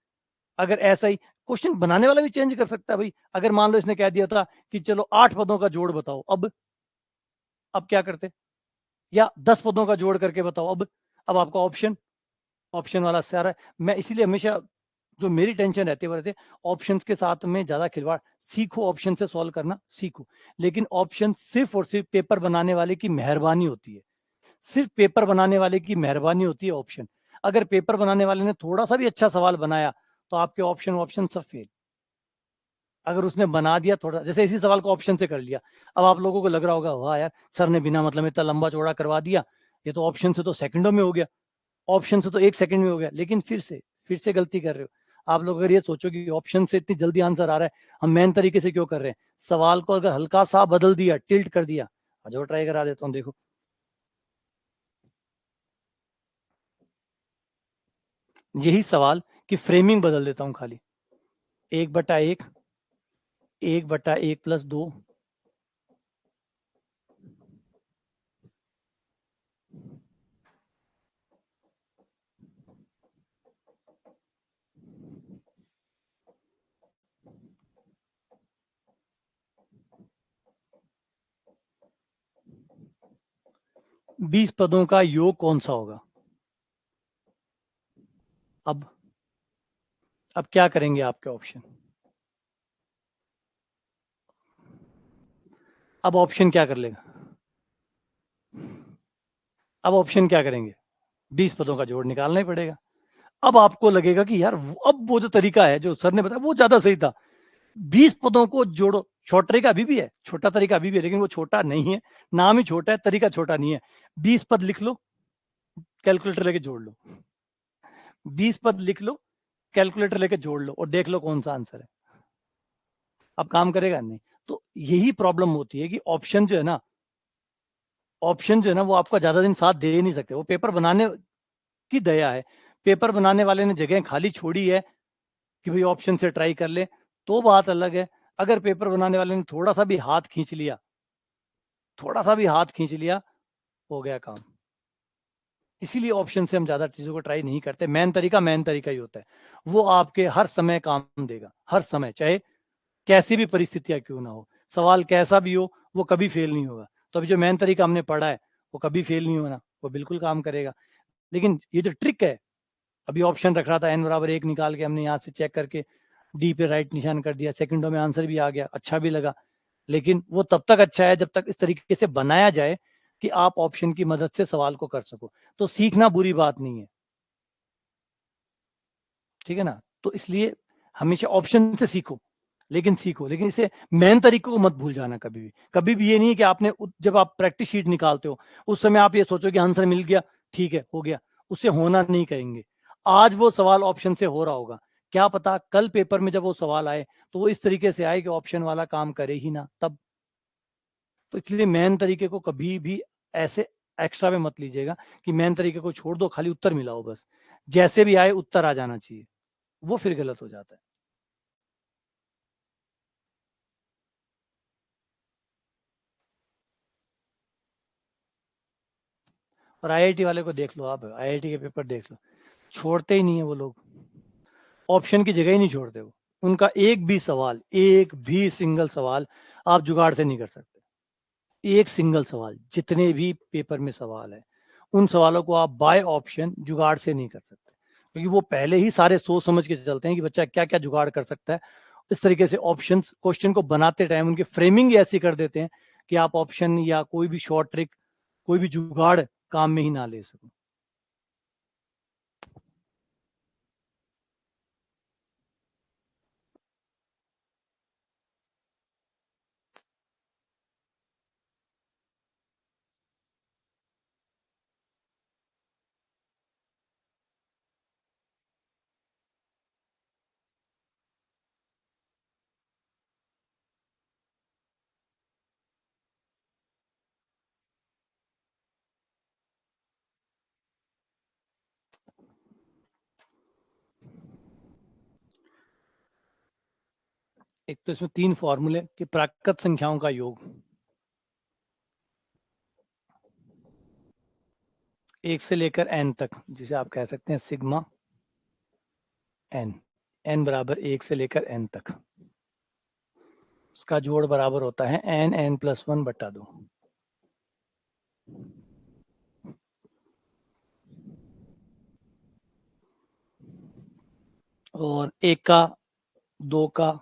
अगर ऐसा ही क्वेश्चन बनाने वाला भी चेंज कर सकता है भाई। अगर मान लो इसने कह दिया था कि चलो 8 पदों का जोड़ बताओ, अब क्या करते, या 10 पदों का जोड़ करके बताओ। अब आपका ऑप्शन, ऑप्शन वाला सारा, मैं इसीलिए हमेशा जो मेरी टेंशन रहती है वो रहती है ऑप्शंस के साथ में ज्यादा खिलवाड़। सीखो, ऑप्शन से सॉल्व करना सीखो, लेकिन ऑप्शन सिर्फ और सिर्फ पेपर बनाने वाले की मेहरबानी होती है। सिर्फ पेपर बनाने वाले की मेहरबानी होती है ऑप्शन। अगर पेपर बनाने वाले ने थोड़ा सा भी अच्छा सवाल बनाया तो आपके ऑप्शन ऑप्शन सब फेल। अगर उसने बना दिया थोड़ा, जैसे इसी सवाल को ऑप्शन से कर लिया, अब आप लोगों को लग रहा होगा वाह यार सर ने बिना मतलब इतना लंबा चौड़ा करवा दिया, ये तो ऑप्शन से तो सेकंडों में हो गया, ऑप्शन से तो 1 सेकंड में हो गया। लेकिन फिर से गलती कर रहे हो आप लोग। अगर ये सोचो कि ऑप्शन से इतनी जल्दी आंसर आ रहा है, हम मेन तरीके से क्यों कर रहे हैं। सवाल को अगर हल्का सा बदल दिया, टिल्ट कर दिया, जो ट्राई करा देता हूँ देखो। यही सवाल की फ्रेमिंग बदल देता हूँ खाली। 1/1, 1/1+2, 20 पदों का योग कौन सा होगा। अब अब क्या करेंगे आपके ऑप्शन। अब ऑप्शन क्या कर लेगा, अब ऑप्शन क्या करेंगे, 20 पदों का जोड़ निकालना ही पड़ेगा। अब आपको लगेगा कि यार अब वो जो तरीका है जो सर ने बताया वो ज्यादा सही था। 20 पदों को जोड़ो, शॉर्ट तरीका अभी भी है, छोटा तरीका अभी भी है, लेकिन वो छोटा नहीं है। नाम ही छोटा है, तरीका छोटा नहीं है। 20 पद लिख लो, कैलकुलेटर लेके जोड़ लो। 20 पद लिख लो, कैलकुलेटर लेके जोड़ लो और देख लो कौन सा आंसर है। अब काम करेगा नहीं। तो यही प्रॉब्लम होती है कि ऑप्शन जो है ना, ऑप्शन जो है ना वो आपका ज्यादा दिन साथ दे नहीं सकते। वो पेपर बनाने की दया है, पेपर बनाने वाले ने जगह खाली छोड़ी है कि भाई ऑप्शन से ट्राई कर ले, तो बात अलग है। अगर पेपर बनाने वाले ने थोड़ा सा भी हाथ खींच लिया, थोड़ा सा भी हाथ खींच लिया, हो गया काम। इसीलिए ऑप्शन से हम ज्यादा चीजों को ट्राई नहीं करते। मेन तरीका ही होता है, वो आपके हर समय काम देगा, हर समय, चाहे कैसी भी परिस्थितियां क्यों ना हो, सवाल कैसा भी हो, वो कभी फेल नहीं होगा। तो अभी जो मेन तरीका हमने पढ़ा है वो कभी फेल नहीं होना, वो बिल्कुल काम करेगा। लेकिन ये जो ट्रिक है, अभी ऑप्शन रख रहा था n=1 निकाल के हमने यहाँ से चेक करके डी पे राइट निशान कर दिया, सेकंडों में आंसर भी आ गया, अच्छा भी लगा। लेकिन वो तब तक अच्छा है जब तक इस तरीके से बनाया जाए कि आप ऑप्शन की मदद से सवाल को कर सको। तो सीखना बुरी बात नहीं है, ठीक है ना। तो इसलिए हमेशा ऑप्शन से सीखो, लेकिन सीखो, लेकिन इसे मेन तरीकों को मत भूल जाना कभी भी। कभी भी ये नहीं है कि आपने जब आप प्रैक्टिस शीट निकालते हो उस समय आप ये सोचो कि आंसर मिल गया, ठीक है हो गया। उससे होना नहीं कहेंगे। आज वो सवाल ऑप्शन से हो रहा होगा, क्या पता कल पेपर में जब वो सवाल आए तो वो इस तरीके से आए कि ऑप्शन वाला काम करे ही ना तब। तो इसलिए मेन तरीके को कभी भी ऐसे एक्स्ट्रा में मत लीजिएगा कि मेन तरीके को छोड़ दो, खाली उत्तर मिला हो बस, जैसे भी आए उत्तर आ जाना चाहिए, वो फिर गलत हो जाता है। और आईआईटी वाले को देख लो, आप आईआईटी के पेपर देख लो, छोड़ते ही नहीं है वो लोग, ऑप्शन की जगह ही नहीं छोड़ते वो। उनका एक भी सवाल, एक भी सिंगल सवाल आप जुगाड़ से नहीं कर सकते। एक सिंगल सवाल, जितने भी पेपर में सवाल है उन सवालों को आप बाय ऑप्शन जुगाड़ से नहीं कर सकते, क्योंकि वो पहले ही सारे सोच समझ के चलते हैं कि बच्चा क्या क्या जुगाड़ कर सकता है। इस तरीके से ऑप्शंस क्वेश्चन को बनाते टाइम उनकी फ्रेमिंग ऐसी कर देते हैं कि आप ऑप्शन या कोई भी शॉर्ट ट्रिक, कोई भी जुगाड़ काम में ही ना ले सको। एक तो इसमें 3 फॉर्मूले कि प्राकृत संख्याओं का योग 1 से लेकर n तक, जिसे आप कह सकते हैं सिग्मा n, n बराबर 1 से लेकर n तक, उसका जोड़ बराबर होता है n+1 बटा 2। और 1 का, 2 का,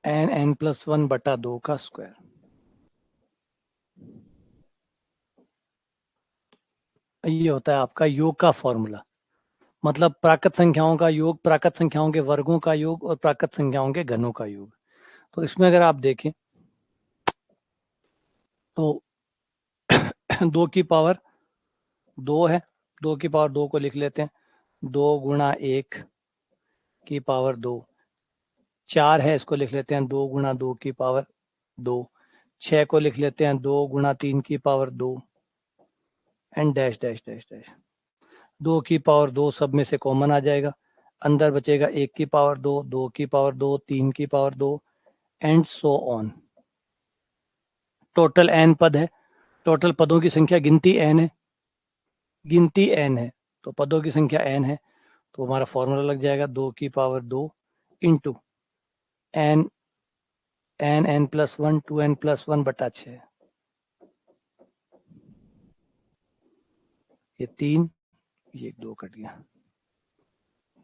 n+1 बटा 2 का स्क्वायर। ये होता है आपका योग का फॉर्मूला, मतलब प्राकृत संख्याओं का योग, प्राकृत संख्याओं के वर्गों का योग और प्राकृत संख्याओं के घनों का योग। तो इसमें अगर आप देखें तो 2 की पावर 2 है, 2 की पावर 2 को लिख लेते हैं 2 गुणा 1 की पावर 2, 4 है, इसको लिख लेते हैं 2 गुणा 2 की पावर 2, 6 को लिख लेते हैं 2 गुणा 3 की power 2, and dash dash dash dash. 2 की पावर 2 सब में से कॉमन आ जाएगा, अंदर बचेगा 1 की पावर 2, 2 की पावर 2, 3 की power 2 and so on. Total n पद है, टोटल पदों की संख्या गिनती n है, गिनती n है, तो पदों की संख्या n है, तो हमारा फॉर्मूला लग जाएगा 2 की power 2 into n n+1 2n+1 बटा 6। ये 3, ये 2 कट गया,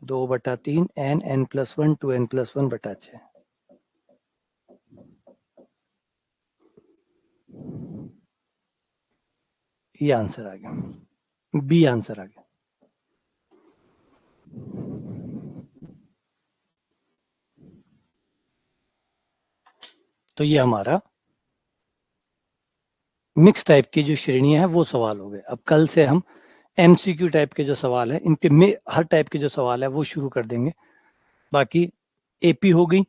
2 बटा 3 n+1 2n+1 बटा 6। ये आंसर आ गया, बी आंसर आ गया। तो ये हमारा मिक्स टाइप की जो श्रेणियां है वो सवाल हो गए। अब कल से हम एमसीक्यू टाइप के जो सवाल है, इनके में हर टाइप के जो सवाल है वो शुरू कर देंगे। बाकी एपी हो गई,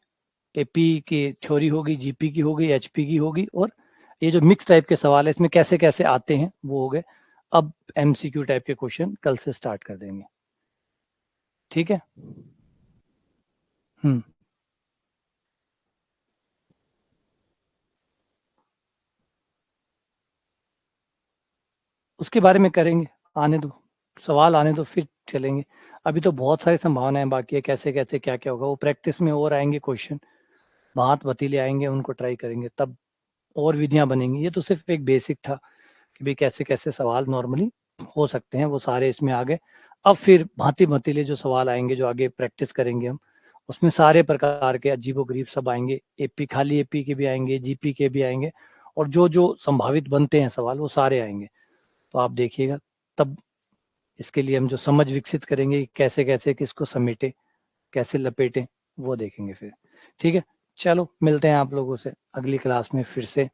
एपी की थ्योरी होगी, जीपी की होगी, एचपी की होगी, और ये जो मिक्स टाइप के सवाल है इसमें कैसे कैसे आते हैं वो हो गए। अब एमसीक्यू टाइप के क्वेश्चन कल से स्टार्ट कर देंगे, ठीक है। उसके बारे में करेंगे, आने दो, सवाल आने दो फिर चलेंगे। अभी तो बहुत सारी संभावनाएं बाकी है, कैसे कैसे क्या क्या होगा वो प्रैक्टिस में और आएंगे क्वेश्चन, भांत भतीले आएंगे, उनको ट्राई करेंगे, तब और विधियां बनेंगी। ये तो सिर्फ एक बेसिक था कि भाई कैसे कैसे सवाल नॉर्मली हो सकते हैं, वो सारे इसमें आ गए। अब फिर भांति भतीले जो सवाल आएंगे, जो आगे प्रैक्टिस करेंगे हम, उसमें सारे प्रकार के अजीबोगरीब सब आएंगे, एपी खाली एपी के भी आएंगे, जीपी के भी आएंगे, और जो जो संभावित बनते हैं सवाल वो सारे आएंगे। तो आप देखिएगा, तब इसके लिए हम जो समझ विकसित करेंगे कैसे कैसे किसको समेटे, कैसे लपेटे, वो देखेंगे फिर, ठीक है। चलो मिलते हैं आप लोगों से अगली क्लास में फिर से।